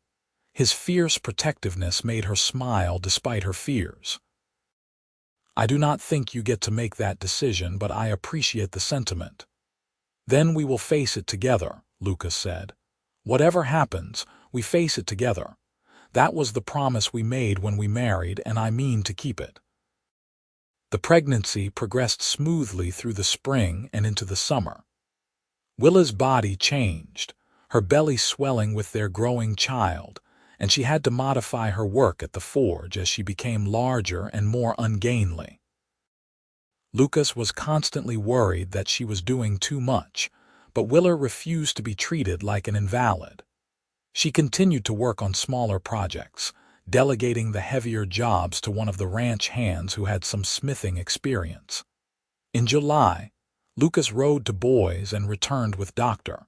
His fierce protectiveness made her smile despite her fears. "I do not think you get to make that decision, but I appreciate the sentiment." "Then we will face it together," Lucas said. "Whatever happens, we face it together. That was the promise we made when we married, and I mean to keep it." The pregnancy progressed smoothly through the spring and into the summer. Willa's body changed, her belly swelling with their growing child, and she had to modify her work at the forge as she became larger and more ungainly. Lucas was constantly worried that she was doing too much, but Willa refused to be treated like an invalid. She continued to work on smaller projects, delegating the heavier jobs to one of the ranch hands who had some smithing experience. In July, Lucas rode to Boise and returned with Dr.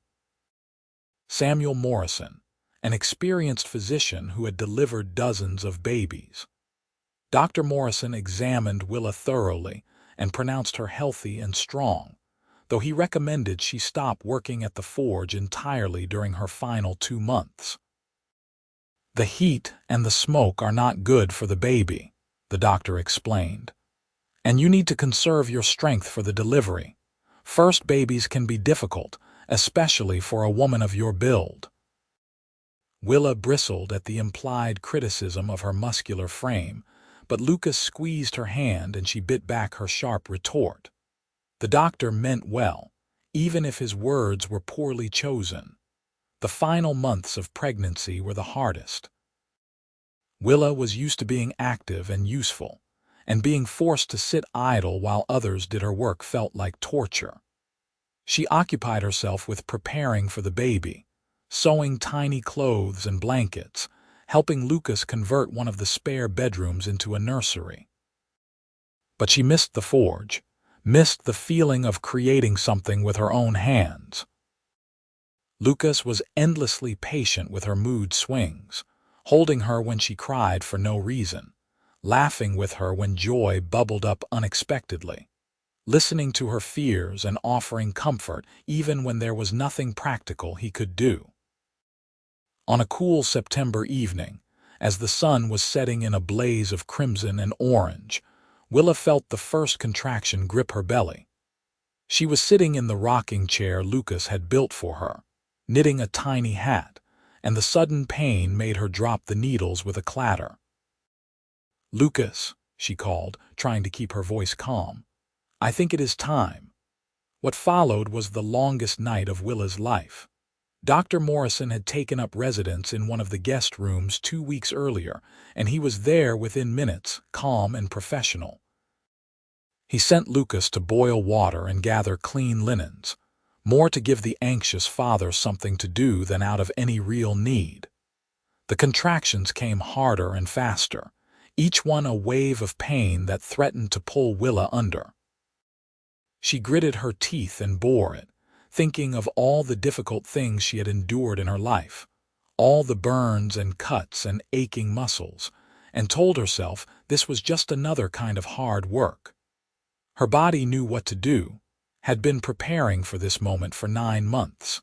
Samuel Morrison, an experienced physician who had delivered dozens of babies. Dr. Morrison examined Willa thoroughly and pronounced her healthy and strong, though he recommended she stop working at the forge entirely during her final 2 months. "The heat and the smoke are not good for the baby," the doctor explained. "And you need to conserve your strength for the delivery. First babies can be difficult, especially for a woman of your build." Willa bristled at the implied criticism of her muscular frame, but Lucas squeezed her hand and she bit back her sharp retort. The doctor meant well, even if his words were poorly chosen. The final months of pregnancy were the hardest. Willa was used to being active and useful, and being forced to sit idle while others did her work felt like torture. She occupied herself with preparing for the baby, sewing tiny clothes and blankets, helping Lucas convert one of the spare bedrooms into a nursery. But she missed the forge, missed the feeling of creating something with her own hands. Lucas was endlessly patient with her mood swings, holding her when she cried for no reason, laughing with her when joy bubbled up unexpectedly, listening to her fears and offering comfort even when there was nothing practical he could do. On a cool September evening, as the sun was setting in a blaze of crimson and orange, Willa felt the first contraction grip her belly. She was sitting in the rocking chair Lucas had built for her, knitting a tiny hat, and the sudden pain made her drop the needles with a clatter. "Lucas," she called, trying to keep her voice calm, "I think it is time." What followed was the longest night of Willa's life. Dr. Morrison had taken up residence in one of the guest rooms 2 weeks earlier, and he was there within minutes, calm and professional. He sent Lucas to boil water and gather clean linens, more to give the anxious father something to do than out of any real need. The contractions came harder and faster, each one a wave of pain that threatened to pull Willa under. She gritted her teeth and bore it, thinking of all the difficult things she had endured in her life, all the burns and cuts and aching muscles, and told herself this was just another kind of hard work. Her body knew what to do, had been preparing for this moment for 9 months.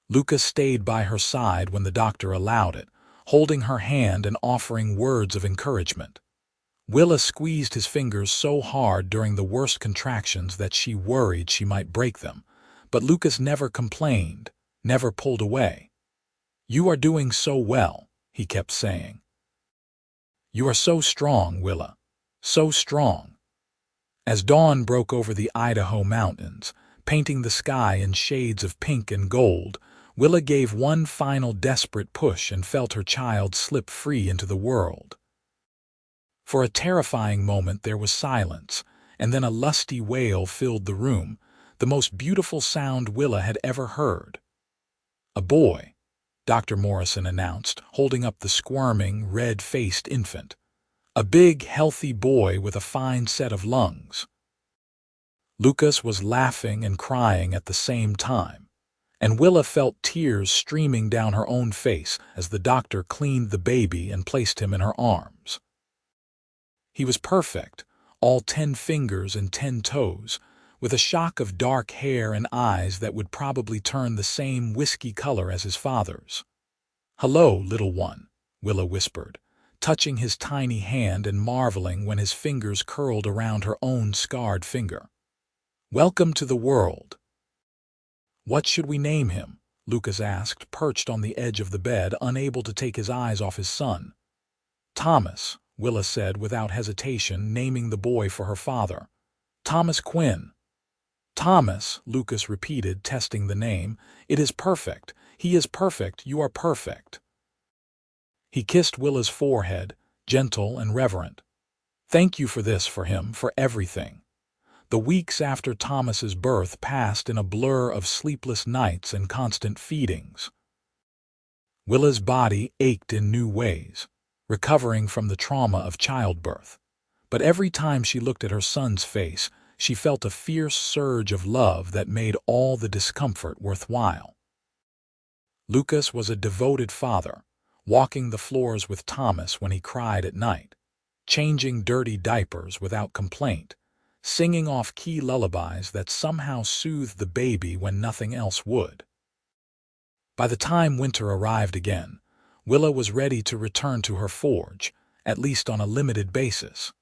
Lucas stayed by her side when the doctor allowed it, holding her hand and offering words of encouragement. Willa squeezed his fingers so hard during the worst contractions that she worried she might break them, but Lucas never complained, never pulled away. "You are doing so well," he kept saying. "You are so strong, Willa, so strong." As dawn broke over the Idaho mountains, painting the sky in shades of pink and gold, Willa gave one final desperate push and felt her child slip free into the world. For a terrifying moment there was silence, and then a lusty wail filled the room, the most beautiful sound Willa had ever heard. "A boy," Dr. Morrison announced, holding up the squirming, red-faced infant. "A big, healthy boy with a fine set of lungs." Lucas was laughing and crying at the same time, and Willa felt tears streaming down her own face as the doctor cleaned the baby and placed him in her arms. He was perfect, all 10 fingers and 10 toes, with a shock of dark hair and eyes that would probably turn the same whiskey color as his father's. "Hello, little one," Willa whispered, touching his tiny hand and marveling when his fingers curled around her own scarred finger. "Welcome to the world." "What should we name him?" Lucas asked, perched on the edge of the bed, unable to take his eyes off his son. "Thomas," Willa said without hesitation, naming the boy for her father. "Thomas Quinn." "Thomas," Lucas repeated, testing the name. "It is perfect. He is perfect. You are perfect." He kissed Willa's forehead, gentle and reverent. "Thank you for this, for him, for everything." The weeks after Thomas's birth passed in a blur of sleepless nights and constant feedings. Willa's body ached in new ways, recovering from the trauma of childbirth. But every time she looked at her son's face, she felt a fierce surge of love that made all the discomfort worthwhile. Lucas was a devoted father, walking the floors with Thomas when he cried at night, changing dirty diapers without complaint, singing off key lullabies that somehow soothed the baby when nothing else would. By the time winter arrived again, Willa was ready to return to her forge, at least on a limited basis.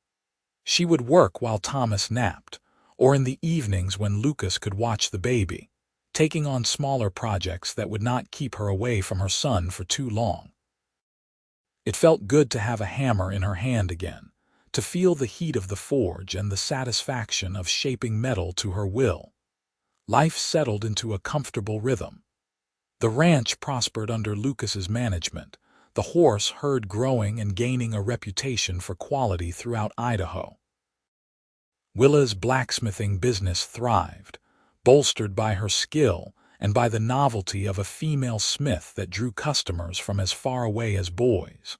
She would work while Thomas napped, or in the evenings when Lucas could watch the baby, taking on smaller projects that would not keep her away from her son for too long. It felt good to have a hammer in her hand again, to feel the heat of the forge and the satisfaction of shaping metal to her will. Life settled into a comfortable rhythm. The ranch prospered under Lucas's management, the horse herd growing and gaining a reputation for quality throughout Idaho. Willa's blacksmithing business thrived, bolstered by her skill and by the novelty of a female smith that drew customers from as far away as Boise.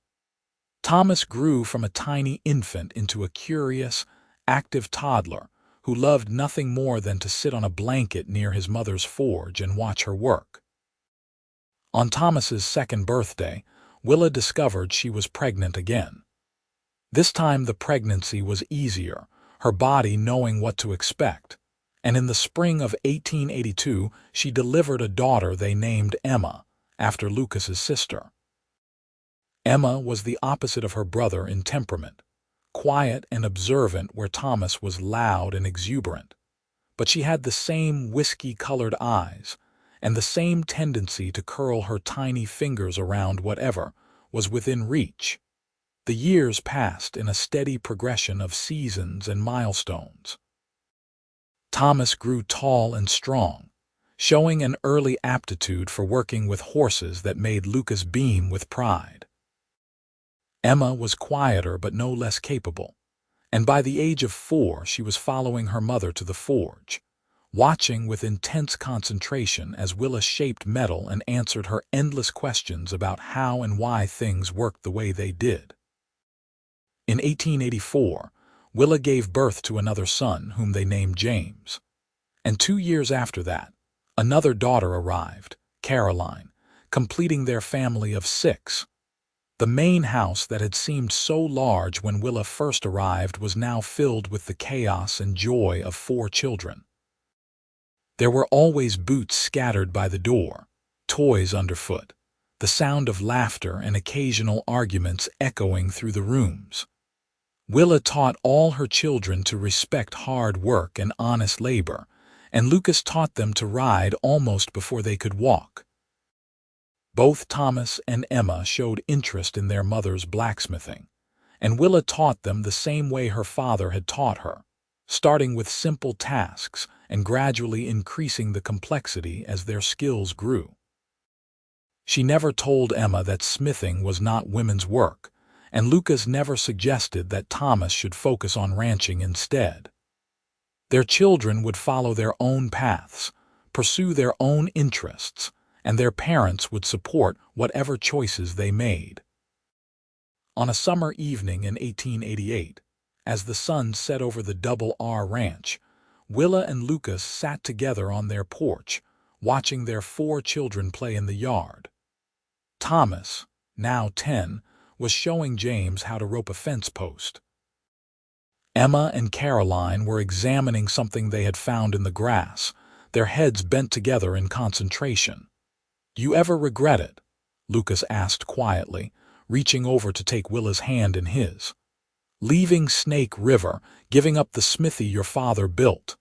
Thomas grew from a tiny infant into a curious, active toddler who loved nothing more than to sit on a blanket near his mother's forge and watch her work. On Thomas's 2nd birthday, Willa discovered she was pregnant again. This time the pregnancy was easier, her body knowing what to expect, and in the spring of 1882 she delivered a daughter they named Emma, after Lucas's sister. Emma was the opposite of her brother in temperament, quiet and observant where Thomas was loud and exuberant. But she had the same whiskey-colored eyes, and the same tendency to curl her tiny fingers around whatever was within reach. The years passed in a steady progression of seasons and milestones. Thomas grew tall and strong, showing an early aptitude for working with horses that made Lucas beam with pride. Emma was quieter but no less capable, and by the age of 4 she was following her mother to the forge, watching with intense concentration as Willa shaped metal and answered her endless questions about how and why things worked the way they did. In 1884, Willa gave birth to another son whom they named James, and 2 years after that, another daughter arrived, Caroline, completing their family of 6. The main house that had seemed so large when Willa first arrived was now filled with the chaos and joy of 4 children. There were always boots scattered by the door, toys underfoot, the sound of laughter and occasional arguments echoing through the rooms. Willa taught all her children to respect hard work and honest labor, and Lucas taught them to ride almost before they could walk. Both Thomas and Emma showed interest in their mother's blacksmithing, and Willa taught them the same way her father had taught her, starting with simple tasks and gradually increasing the complexity as their skills grew. She never told Emma that smithing was not women's work, and Lucas never suggested that Thomas should focus on ranching instead. Their children would follow their own paths, pursue their own interests, and their parents would support whatever choices they made. On a summer evening in 1888, as the sun set over the Double R Ranch, Willa and Lucas sat together on their porch, watching their 4 children play in the yard. Thomas, now 10, was showing James how to rope a fence post. Emma and Caroline were examining something they had found in the grass, their heads bent together in concentration. "You ever regret it?" Lucas asked quietly, reaching over to take Willa's hand in his. "Leaving Snake River, giving up the smithy your father built?"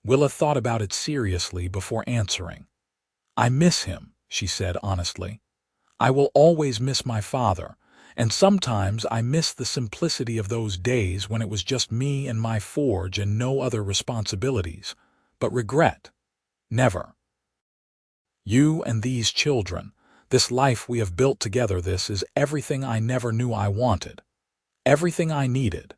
Willa thought about it seriously before answering. "I miss him," she said honestly. "I will always miss my father, and sometimes I miss the simplicity of those days when it was just me and my forge and no other responsibilities. But regret? Never. You and these children, this life we have built together, this is everything I never knew I wanted. Everything I needed."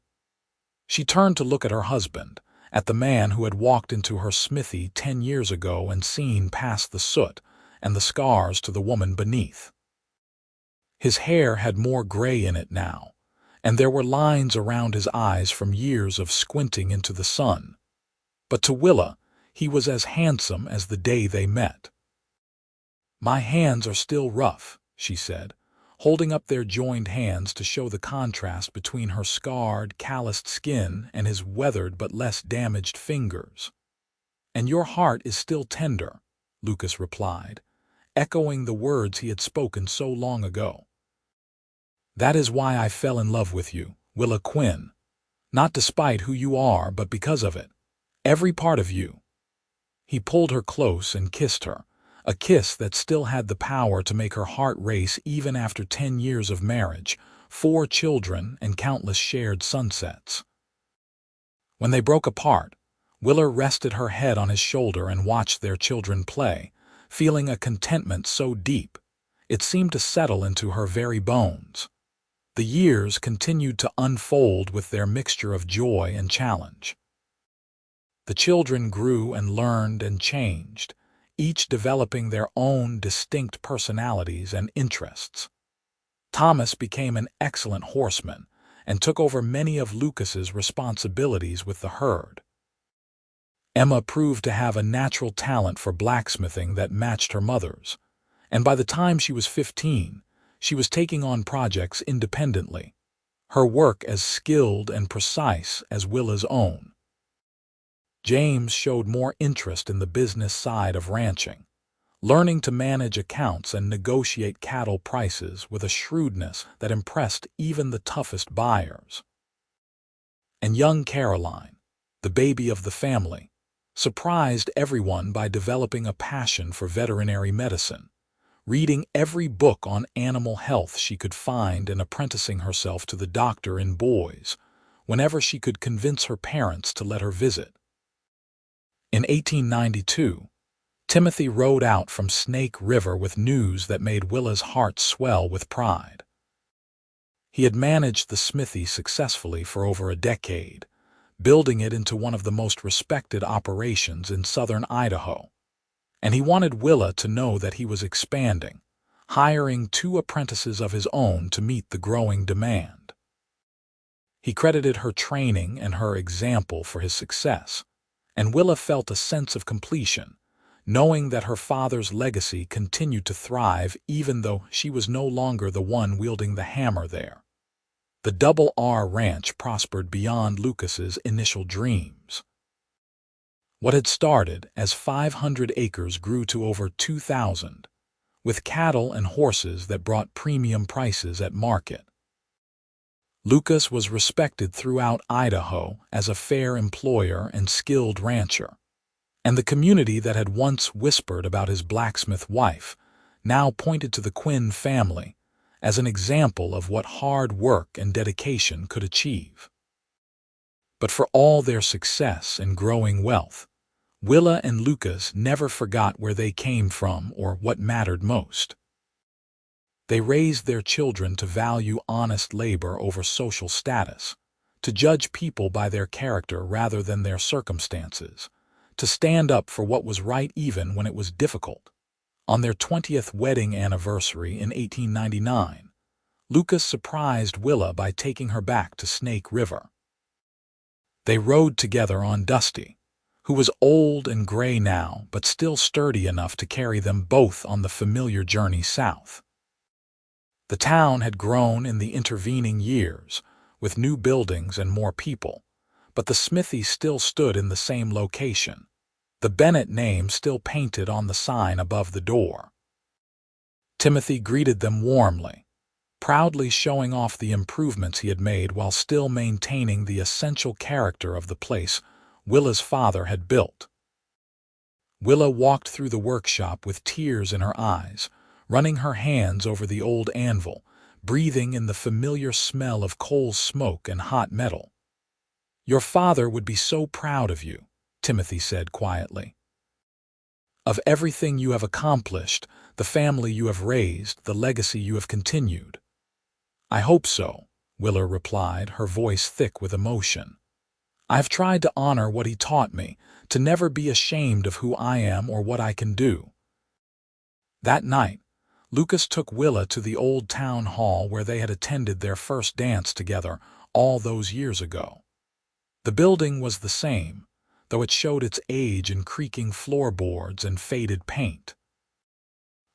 She turned to look at her husband, at the man who had walked into her smithy 10 years ago and seen past the soot and the scars to the woman beneath. His hair had more gray in it now, and there were lines around his eyes from years of squinting into the sun. But to Willa, he was as handsome as the day they met. "My hands are still rough," she said, holding up their joined hands to show the contrast between her scarred, calloused skin and his weathered but less damaged fingers. "And your heart is still tender," Lucas replied, echoing the words he had spoken so long ago. "That is why I fell in love with you, Willa Quinn. Not despite who you are, but because of it. Every part of you." He pulled her close and kissed her, a kiss that still had the power to make her heart race even after 10 years of marriage, 4 children, and countless shared sunsets. When they broke apart, Willa rested her head on his shoulder and watched their children play, feeling a contentment so deep, it seemed to settle into her very bones. The years continued to unfold with their mixture of joy and challenge. The children grew and learned and changed, each developing their own distinct personalities and interests. Thomas became an excellent horseman and took over many of Lucas's responsibilities with the herd. Emma proved to have a natural talent for blacksmithing that matched her mother's, and by the time she was 15, she was taking on projects independently, her work as skilled and precise as Willa's own. James showed more interest in the business side of ranching, learning to manage accounts and negotiate cattle prices with a shrewdness that impressed even the toughest buyers. And young Caroline, the baby of the family, surprised everyone by developing a passion for veterinary medicine, reading every book on animal health she could find and apprenticing herself to the doctor in boys, whenever she could convince her parents to let her visit. In 1892, Timothy rode out from Snake River with news that made Willa's heart swell with pride. He had managed the smithy successfully for over a decade, building it into one of the most respected operations in southern Idaho. And he wanted Willa to know that he was expanding, hiring 2 apprentices of his own to meet the growing demand. He credited her training and her example for his success, and Willa felt a sense of completion, knowing that her father's legacy continued to thrive even though she was no longer the one wielding the hammer there. The Double R Ranch prospered beyond Lucas's initial dreams. What had started as 500 acres grew to over 2,000, with cattle and horses that brought premium prices at market. Lucas was respected throughout Idaho as a fair employer and skilled rancher, and the community that had once whispered about his blacksmith wife now pointed to the Quinn family as an example of what hard work and dedication could achieve. But for all their success and growing wealth, Willa and Lucas never forgot where they came from or what mattered most. They raised their children to value honest labor over social status, to judge people by their character rather than their circumstances, to stand up for what was right even when it was difficult. On their 20th wedding anniversary in 1899, Lucas surprised Willa by taking her back to Snake River. They rode together on Dusty, who was old and gray now but still sturdy enough to carry them both on the familiar journey south. The town had grown in the intervening years, with new buildings and more people, but the smithy still stood in the same location, the Bennett name still painted on the sign above the door. Timothy greeted them warmly, proudly showing off the improvements he had made while still maintaining the essential character of the place Willa's father had built. Willa walked through the workshop with tears in her eyes, running her hands over the old anvil, breathing in the familiar smell of coal smoke and hot metal. "Your father would be so proud of you," Timothy said quietly. "Of everything you have accomplished, the family you have raised, the legacy you have continued." "I hope so," Willa replied, her voice thick with emotion. "I have tried to honor what he taught me, to never be ashamed of who I am or what I can do." That night, Lucas took Willa to the old town hall where they had attended their first dance together all those years ago. The building was the same, though it showed its age in creaking floorboards and faded paint.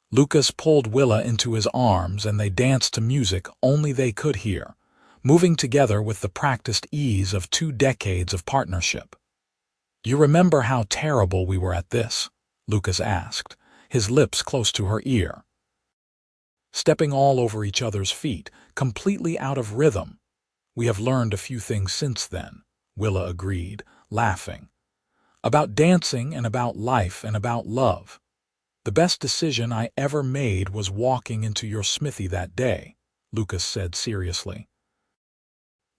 Lucas pulled Willa into his arms and they danced to music only they could hear, moving together with the practiced ease of 2 decades of partnership. "You remember how terrible we were at this?" Lucas asked, his lips close to her ear. "Stepping all over each other's feet, completely out of rhythm." "We have learned a few things since then," Willa agreed, laughing. "About dancing and about life and about love. The best decision I ever made was walking into your smithy that day," Lucas said seriously.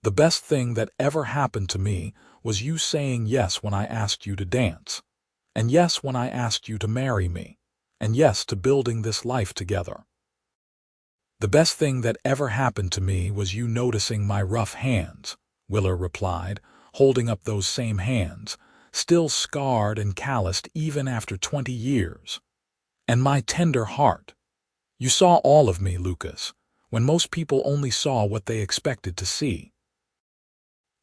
"The best thing that ever happened to me was you saying yes when I asked you to dance, and yes when I asked you to marry me, and yes to building this life together." "The best thing that ever happened to me was you noticing my rough hands," Willa replied, holding up those same hands, still scarred and calloused even after 20 years. "And my tender heart. You saw all of me, Lucas, when most people only saw what they expected to see."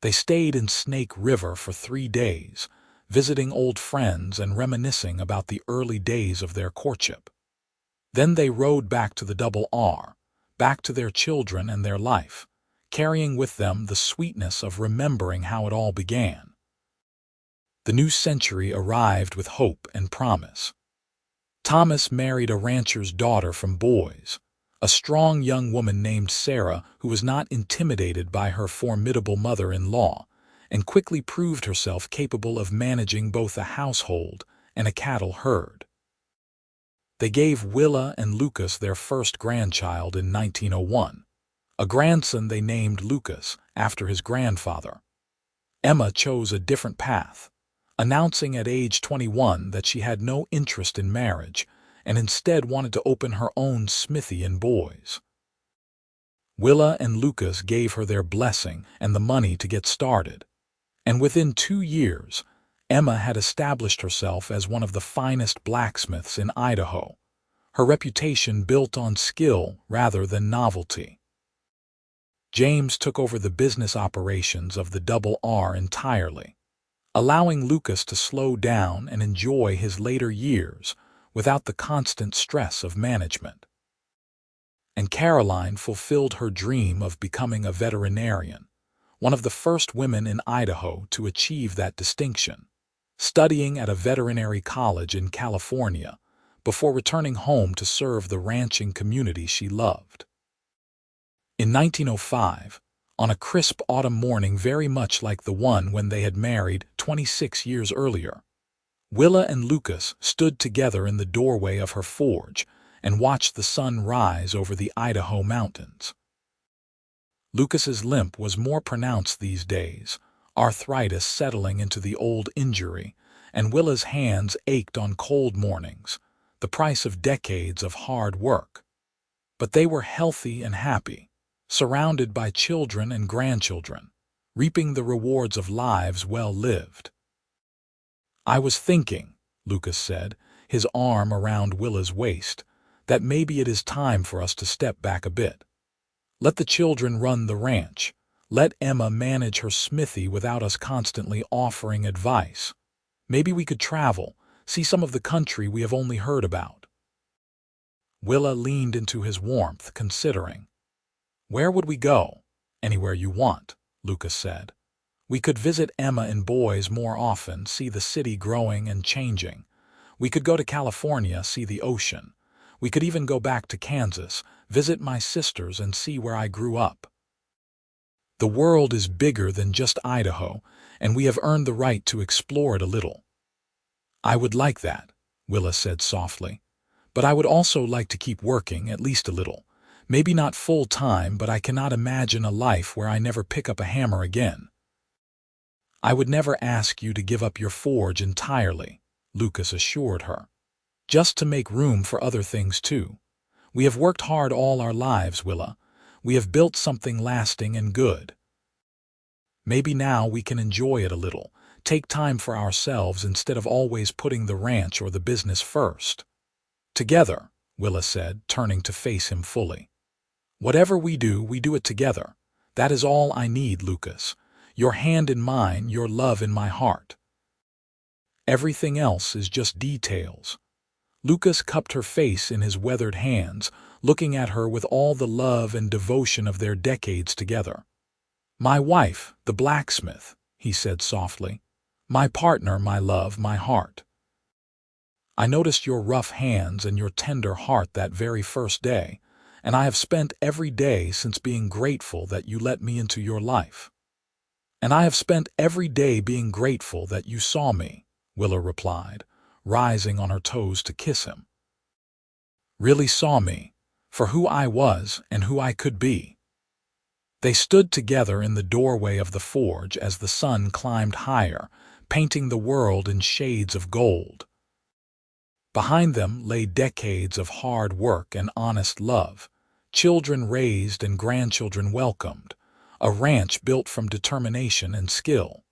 They stayed in Snake River for 3 days, visiting old friends and reminiscing about the early days of their courtship. Then they rode back to the Double R, back to their children and their life, carrying with them the sweetness of remembering how it all began. The new century arrived with hope and promise. Thomas married a rancher's daughter from Boise, a strong young woman named Sarah who was not intimidated by her formidable mother-in-law and quickly proved herself capable of managing both a household and a cattle herd. They gave Willa and Lucas their first grandchild in 1901, a grandson they named Lucas after his grandfather. Emma chose a different path, announcing at age 21 that she had no interest in marriage and instead wanted to open her own smithy in Boise. Willa and Lucas gave her their blessing and the money to get started, and within 2 years, Emma had established herself as one of the finest blacksmiths in Idaho, her reputation built on skill rather than novelty. James took over the business operations of the Double R entirely, allowing Lucas to slow down and enjoy his later years without the constant stress of management. And Caroline fulfilled her dream of becoming a veterinarian, one of the first women in Idaho to achieve that distinction, studying at a veterinary college in California before returning home to serve the ranching community she loved. In 1905, on a crisp autumn morning very much like the one when they had married 26 years earlier, Willa and Lucas stood together in the doorway of her forge and watched the sun rise over the Idaho mountains. Lucas's limp was more pronounced these days, arthritis settling into the old injury, and Willa's hands ached on cold mornings, the price of decades of hard work. But they were healthy and happy, surrounded by children and grandchildren, reaping the rewards of lives well lived. "I was thinking," Lucas said, his arm around Willa's waist, "that maybe it is time for us to step back a bit. Let the children run the ranch. Let Emma manage her smithy without us constantly offering advice. Maybe we could travel, see some of the country we have only heard about." Willa leaned into his warmth, considering. "Where would we go?" "Anywhere you want," Lucas said. "We could visit Emma in Boise more often, see the city growing and changing. We could go to California, see the ocean. We could even go back to Kansas, visit my sisters and see where I grew up. The world is bigger than just Idaho, and we have earned the right to explore it a little." "I would like that," Willa said softly. "But I would also like to keep working, at least a little. Maybe not full-time, but I cannot imagine a life where I never pick up a hammer again." "I would never ask you to give up your forge entirely," Lucas assured her. "Just to make room for other things too. We have worked hard all our lives, Willa. We have built something lasting and good. Maybe now we can enjoy it a little, take time for ourselves instead of always putting the ranch or the business first." "Together," Willa said, turning to face him fully. "Whatever we do it together. That is all I need, Lucas. Your hand in mine, your love in my heart. Everything else is just details." Lucas cupped her face in his weathered hands, looking at her with all the love and devotion of their decades together. "My wife, the blacksmith," he said softly. "My partner, my love, my heart. I noticed your rough hands and your tender heart that very first day, and I have spent every day since being grateful that you let me into your life. And I have spent every day being grateful that you saw me," Willa replied, rising on her toes to kiss him. "Really saw me, for who I was and who I could be." They stood together in the doorway of the forge as the sun climbed higher, painting the world in shades of gold. Behind them lay decades of hard work and honest love, children raised and grandchildren welcomed, a ranch built from determination and skill.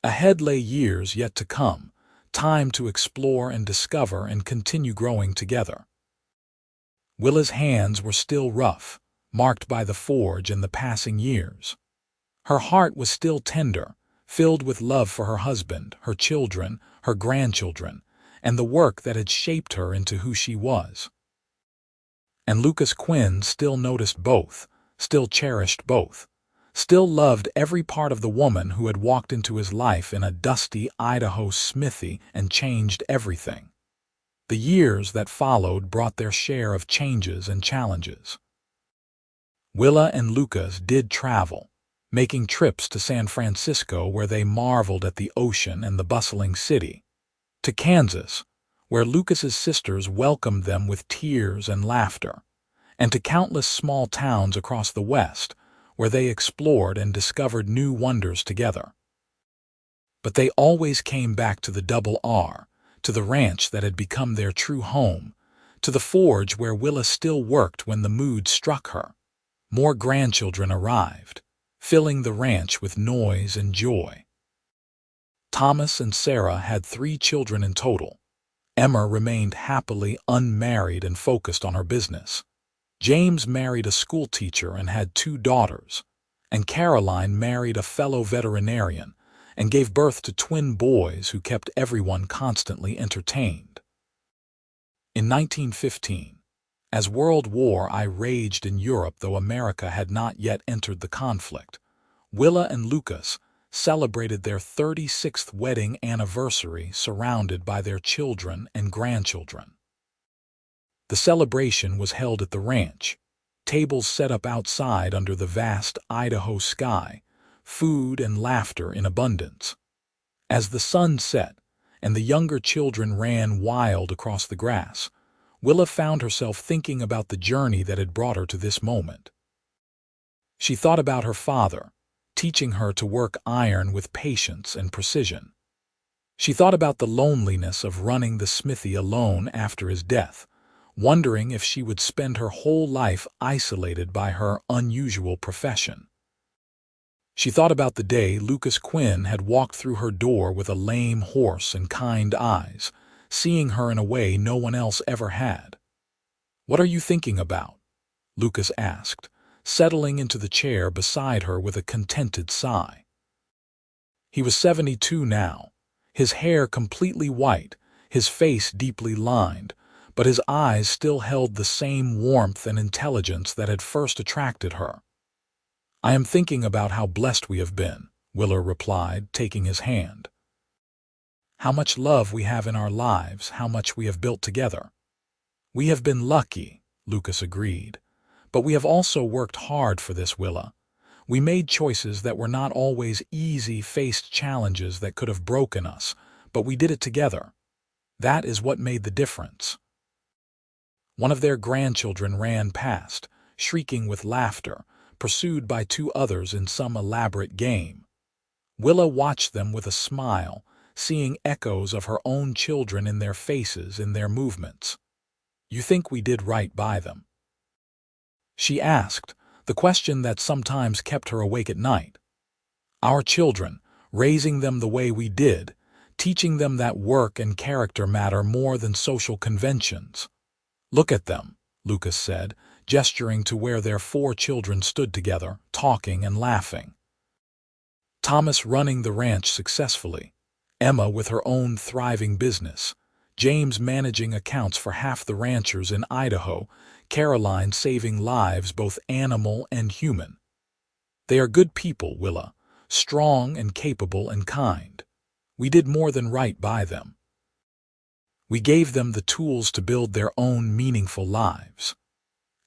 Ahead lay years yet to come, time to explore and discover and continue growing together. Willa's hands were still rough, marked by the forge and the passing years. Her heart was still tender, filled with love for her husband, her children, her grandchildren, and the work that had shaped her into who she was. And Lucas Quinn still noticed both, still cherished both, still loved every part of the woman who had walked into his life in a dusty Idaho smithy and changed everything. The years that followed brought their share of changes and challenges. Willa and Lucas did travel, making trips to San Francisco where they marveled at the ocean and the bustling city, to Kansas, where Lucas's sisters welcomed them with tears and laughter, and to countless small towns across the West, where they explored and discovered new wonders together. But they always came back to the Double R, to the ranch that had become their true home, to the forge where Willa still worked when the mood struck her. More grandchildren arrived, filling the ranch with noise and joy. Thomas and Sarah had 3 children in total. Emma remained happily unmarried and focused on her business. James married a schoolteacher and had 2 daughters, and Caroline married a fellow veterinarian and gave birth to twin boys who kept everyone constantly entertained. In 1915, as World War I raged in Europe, though America had not yet entered the conflict, Willa and Lucas celebrated their 36th wedding anniversary surrounded by their children and grandchildren. The celebration was held at the ranch, tables set up outside under the vast Idaho sky, food and laughter in abundance. As the sun set and the younger children ran wild across the grass, Willa found herself thinking about the journey that had brought her to this moment. She thought about her father, teaching her to work iron with patience and precision. She thought about the loneliness of running the smithy alone after his death, wondering if she would spend her whole life isolated by her unusual profession. She thought about the day Lucas Quinn had walked through her door with a lame horse and kind eyes, seeing her in a way no one else ever had. "What are you thinking about?" Lucas asked, settling into the chair beside her with a contented sigh. He was 72 now, his hair completely white, his face deeply lined, but his eyes still held the same warmth and intelligence that had first attracted her. "I am thinking about how blessed we have been," Willa replied, taking his hand. "How much love we have in our lives, how much we have built together." "We have been lucky," Lucas agreed. "But we have also worked hard for this, Willa. We made choices that were not always easy, faced challenges that could have broken us, but we did it together. That is what made the difference." One of their grandchildren ran past, shrieking with laughter, pursued by 2 others in some elaborate game. Willa watched them with a smile, seeing echoes of her own children in their faces, in their movements. "You think we did right by them?" she asked, the question that sometimes kept her awake at night. "Our children, raising them the way we did, teaching them that work and character matter more than social conventions." "Look at them," Lucas said, gesturing to where their 4 children stood together, talking and laughing. Thomas running the ranch successfully, Emma with her own thriving business, James managing accounts for half the ranchers in Idaho, Caroline saving lives both animal and human. "They are good people, Willa, strong and capable and kind. We did more than right by them. We gave them the tools to build their own meaningful lives."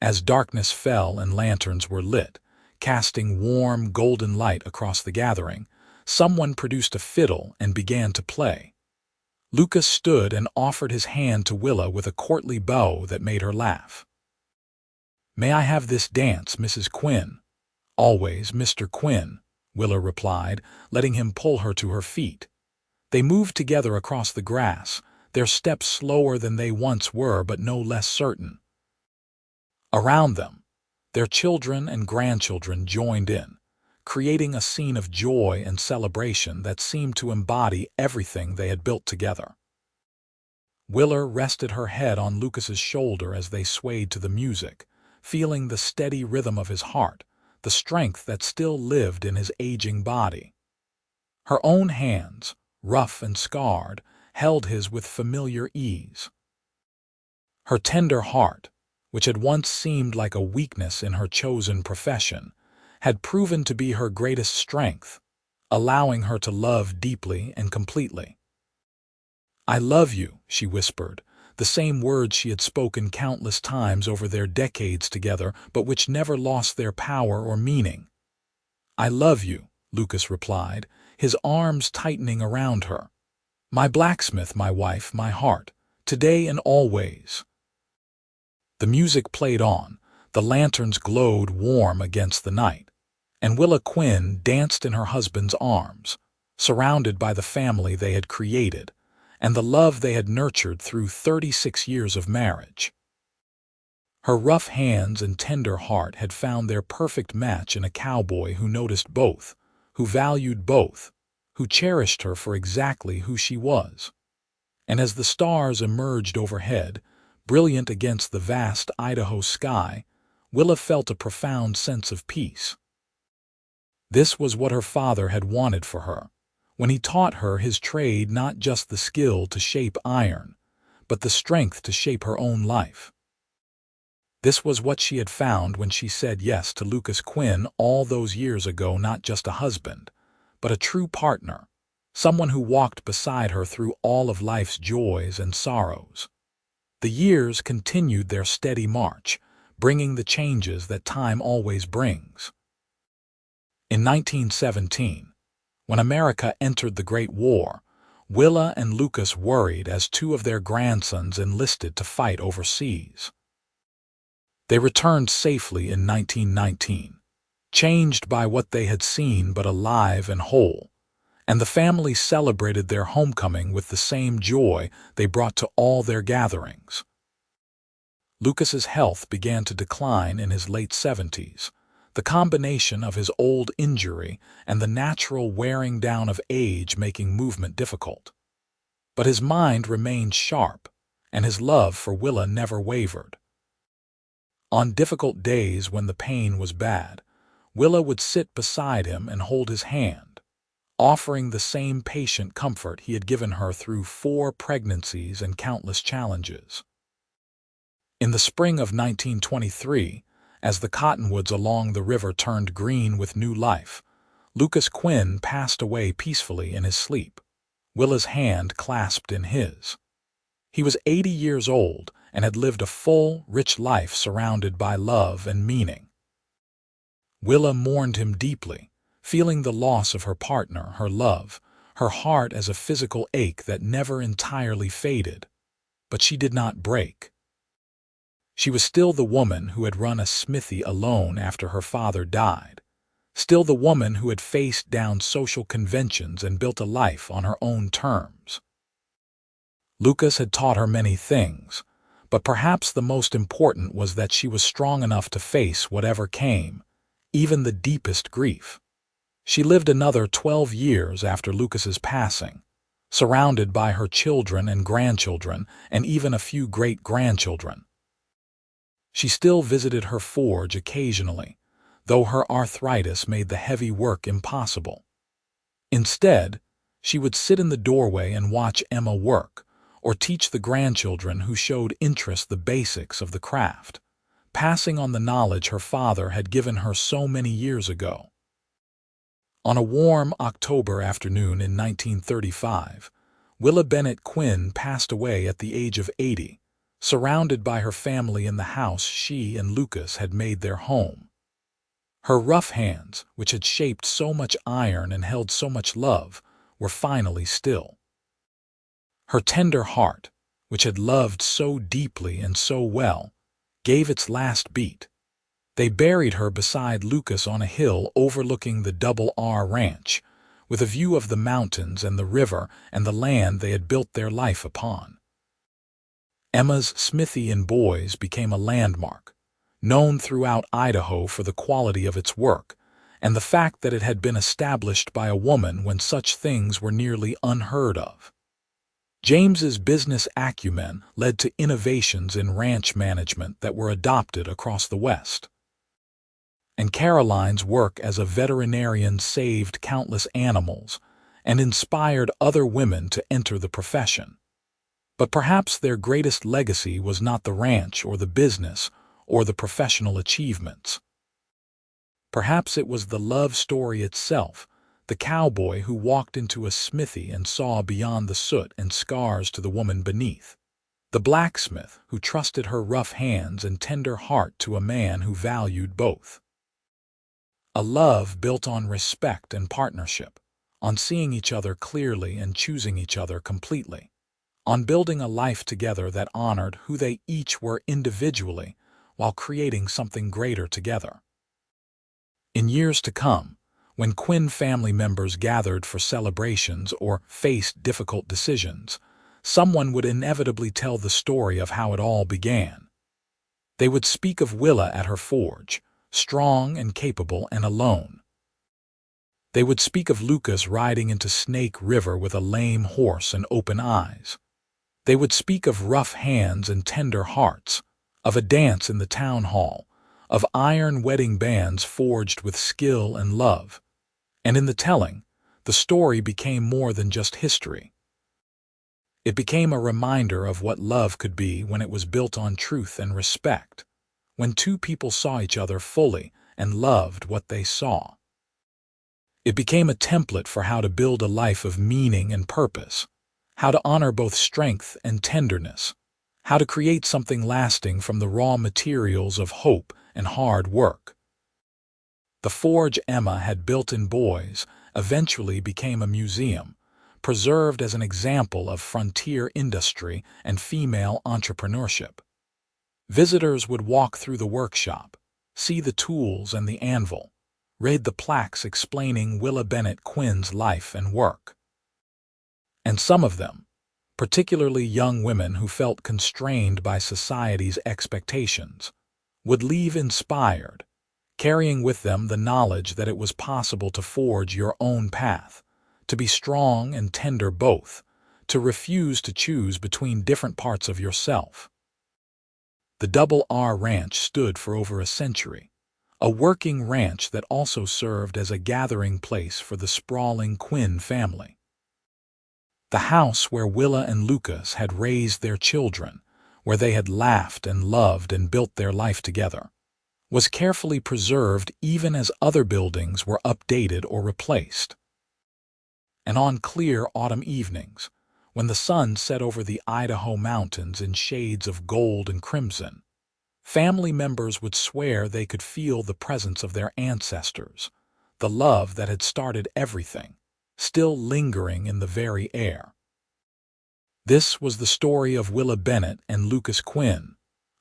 As darkness fell and lanterns were lit, casting warm, golden light across the gathering, someone produced a fiddle and began to play. Lucas stood and offered his hand to Willa with a courtly bow that made her laugh. "May I have this dance, Mrs. Quinn?" "Always, Mr. Quinn," Willa replied, letting him pull her to her feet. They moved together across the grass, their steps slower than they once were but no less certain. Around them, their children and grandchildren joined in, creating a scene of joy and celebration that seemed to embody everything they had built together. Willa rested her head on Lucas's shoulder as they swayed to the music, feeling the steady rhythm of his heart, the strength that still lived in his aging body. Her own hands, rough and scarred, held his with familiar ease. Her tender heart, which had once seemed like a weakness in her chosen profession, had proven to be her greatest strength, allowing her to love deeply and completely. "I love you," she whispered, the same words she had spoken countless times over their decades together, but which never lost their power or meaning. "I love you," Lucas replied, his arms tightening around her. "My blacksmith, my wife, my heart, today and always." The music played on, the lanterns glowed warm against the night, and Willa Quinn danced in her husband's arms, surrounded by the family they had created and the love they had nurtured through 36 years of marriage. Her rough hands and tender heart had found their perfect match in a cowboy who noticed both, who valued both, who cherished her for exactly who she was. And as the stars emerged overhead, brilliant against the vast Idaho sky, Willa felt a profound sense of peace. This was what her father had wanted for her, when he taught her his trade, not just the skill to shape iron, but the strength to shape her own life. This was what she had found when she said yes to Lucas Quinn all those years ago, not just a husband, but a true partner, someone who walked beside her through all of life's joys and sorrows. The years continued their steady march, bringing the changes that time always brings. In 1917, when America entered the Great War, Willa and Lucas worried as two of their grandsons enlisted to fight overseas. They returned safely in 1919, changed by what they had seen but alive and whole, and the family celebrated their homecoming with the same joy they brought to all their gatherings. Lucas's health began to decline in his late 70s, the combination of his old injury and the natural wearing down of age making movement difficult. But his mind remained sharp, and his love for Willa never wavered. On difficult days when the pain was bad, Willa would sit beside him and hold his hand, offering the same patient comfort he had given her through 4 pregnancies and countless challenges. In the spring of 1923, as the cottonwoods along the river turned green with new life, Lucas Quinn passed away peacefully in his sleep, Willa's hand clasped in his. He was 80 years old and had lived a full, rich life surrounded by love and meaning. Willa mourned him deeply, feeling the loss of her partner, her love, her heart as a physical ache that never entirely faded. But she did not break. She was still the woman who had run a smithy alone after her father died, still the woman who had faced down social conventions and built a life on her own terms. Lucas had taught her many things, but perhaps the most important was that she was strong enough to face whatever came, even the deepest grief. She lived another 12 years after Lucas's passing, surrounded by her children and grandchildren and even a few great-grandchildren. She still visited her forge occasionally, though her arthritis made the heavy work impossible. Instead, she would sit in the doorway and watch Emma work, or teach the grandchildren who showed interest the basics of the craft, passing on the knowledge her father had given her so many years ago. On a warm October afternoon in 1935, Willa Bennett Quinn passed away at the age of 80, surrounded by her family in the house she and Lucas had made their home. Her rough hands, which had shaped so much iron and held so much love, were finally still. Her tender heart, which had loved so deeply and so well, gave its last beat. They buried her beside Lucas on a hill overlooking the Double R Ranch, with a view of the mountains and the river and the land they had built their life upon. Emma's smithy and boys became a landmark, known throughout Idaho for the quality of its work and the fact that it had been established by a woman when such things were nearly unheard of. James's business acumen led to innovations in ranch management that were adopted across the West. And Caroline's work as a veterinarian saved countless animals and inspired other women to enter the profession. But perhaps their greatest legacy was not the ranch or the business or the professional achievements. Perhaps it was the love story itself, the cowboy who walked into a smithy and saw beyond the soot and scars to the woman beneath, the blacksmith who trusted her rough hands and tender heart to a man who valued both. A love built on respect and partnership, on seeing each other clearly and choosing each other completely, on building a life together that honored who they each were individually while creating something greater together. In years to come, When Quinn family members gathered for celebrations or faced difficult decisions, someone would inevitably tell the story of how it all began. They would speak of Willa at her forge, strong and capable and alone. They would speak of Lucas riding into Snake River with a lame horse and open eyes. They would speak of rough hands and tender hearts, of a dance in the town hall, of iron wedding bands forged with skill and love. And in the telling, the story became more than just history. It became a reminder of what love could be when it was built on truth and respect, when two people saw each other fully and loved what they saw. It became a template for how to build a life of meaning and purpose, how to honor both strength and tenderness, how to create something lasting from the raw materials of hope and hard work. The forge Emma had built in Boise eventually became a museum, preserved as an example of frontier industry and female entrepreneurship. Visitors would walk through the workshop, see the tools and the anvil, read the plaques explaining Willa Bennett Quinn's life and work. And some of them, particularly young women who felt constrained by society's expectations, would leave inspired, carrying with them the knowledge that it was possible to forge your own path, to be strong and tender both, to refuse to choose between different parts of yourself. The Double R Ranch stood for over a century, a working ranch that also served as a gathering place for the sprawling Quinn family. The house where Willa and Lucas had raised their children, where they had laughed and loved and built their life together, was carefully preserved even as other buildings were updated or replaced. And on clear autumn evenings, when the sun set over the Idaho mountains in shades of gold and crimson, family members would swear they could feel the presence of their ancestors, the love that had started everything, still lingering in the very air. This was the story of Willa Bennett and Lucas Quinn,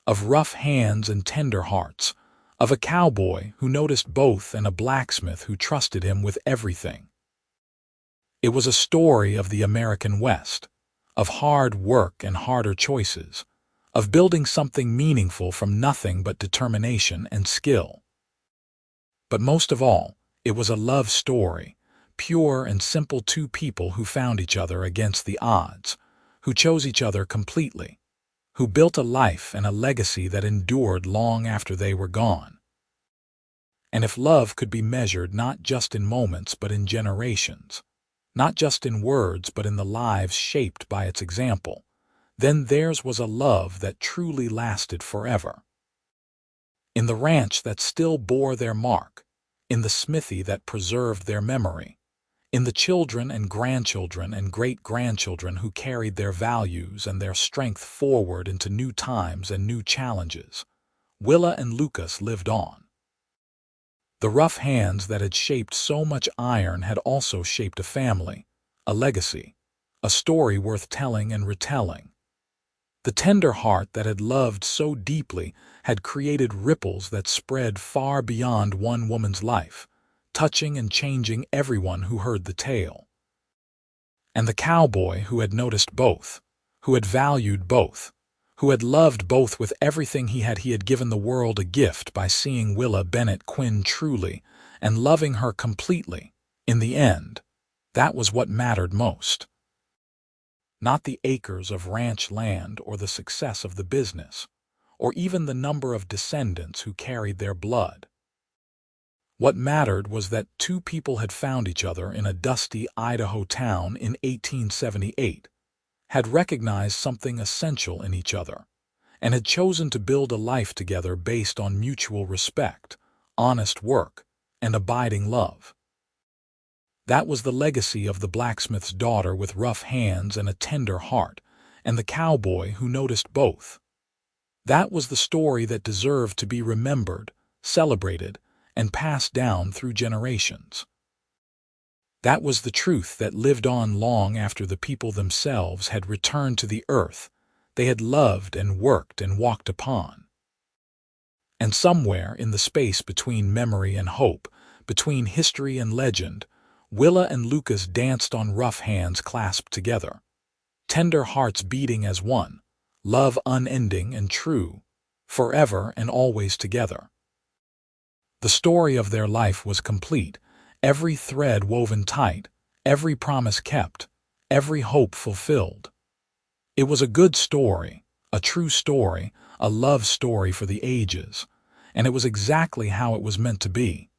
of rough hands and tender hearts, of a cowboy who noticed both and a blacksmith who trusted him with everything. It was a story of the American West, of hard work and harder choices, of building something meaningful from nothing but determination and skill. But most of all, it was a love story, pure and simple, two people who found each other against the odds, who chose each other completely, who built a life and a legacy that endured long after they were gone. And if love could be measured not just in moments but in generations, not just in words but in the lives shaped by its example, then theirs was a love that truly lasted forever. In the ranch that still bore their mark, in the smithy that preserved their memory, in the children and grandchildren and great-grandchildren who carried their values and their strength forward into new times and new challenges, Willa and Lucas lived on. The rough hands that had shaped so much iron had also shaped a family, a legacy, a story worth telling and retelling. The tender heart that had loved so deeply had created ripples that spread far beyond one woman's life, touching and changing everyone who heard the tale. And the cowboy who had noticed both, who had valued both, who had loved both with everything he had given the world a gift by seeing Willa Bennett Quinn truly and loving her completely, in the end, that was what mattered most. Not the acres of ranch land or the success of the business, or even the number of descendants who carried their blood. What mattered was that two people had found each other in a dusty Idaho town in 1878, had recognized something essential in each other, and had chosen to build a life together based on mutual respect, honest work, and abiding love. That was the legacy of the blacksmith's daughter with rough hands and a tender heart, and the cowboy who noticed both. That was the story that deserved to be remembered, celebrated, and passed down through generations. That was the truth that lived on long after the people themselves had returned to the earth they had loved and worked and walked upon. And somewhere in the space between memory and hope, Between history and legend, Willa and Lucas danced on rough hands clasped together, tender hearts beating as one, love unending and true, forever and always together. The story of their life was complete, every thread woven tight, every promise kept, every hope fulfilled. It was a good story, a true story, a love story for the ages, and it was exactly how it was meant to be.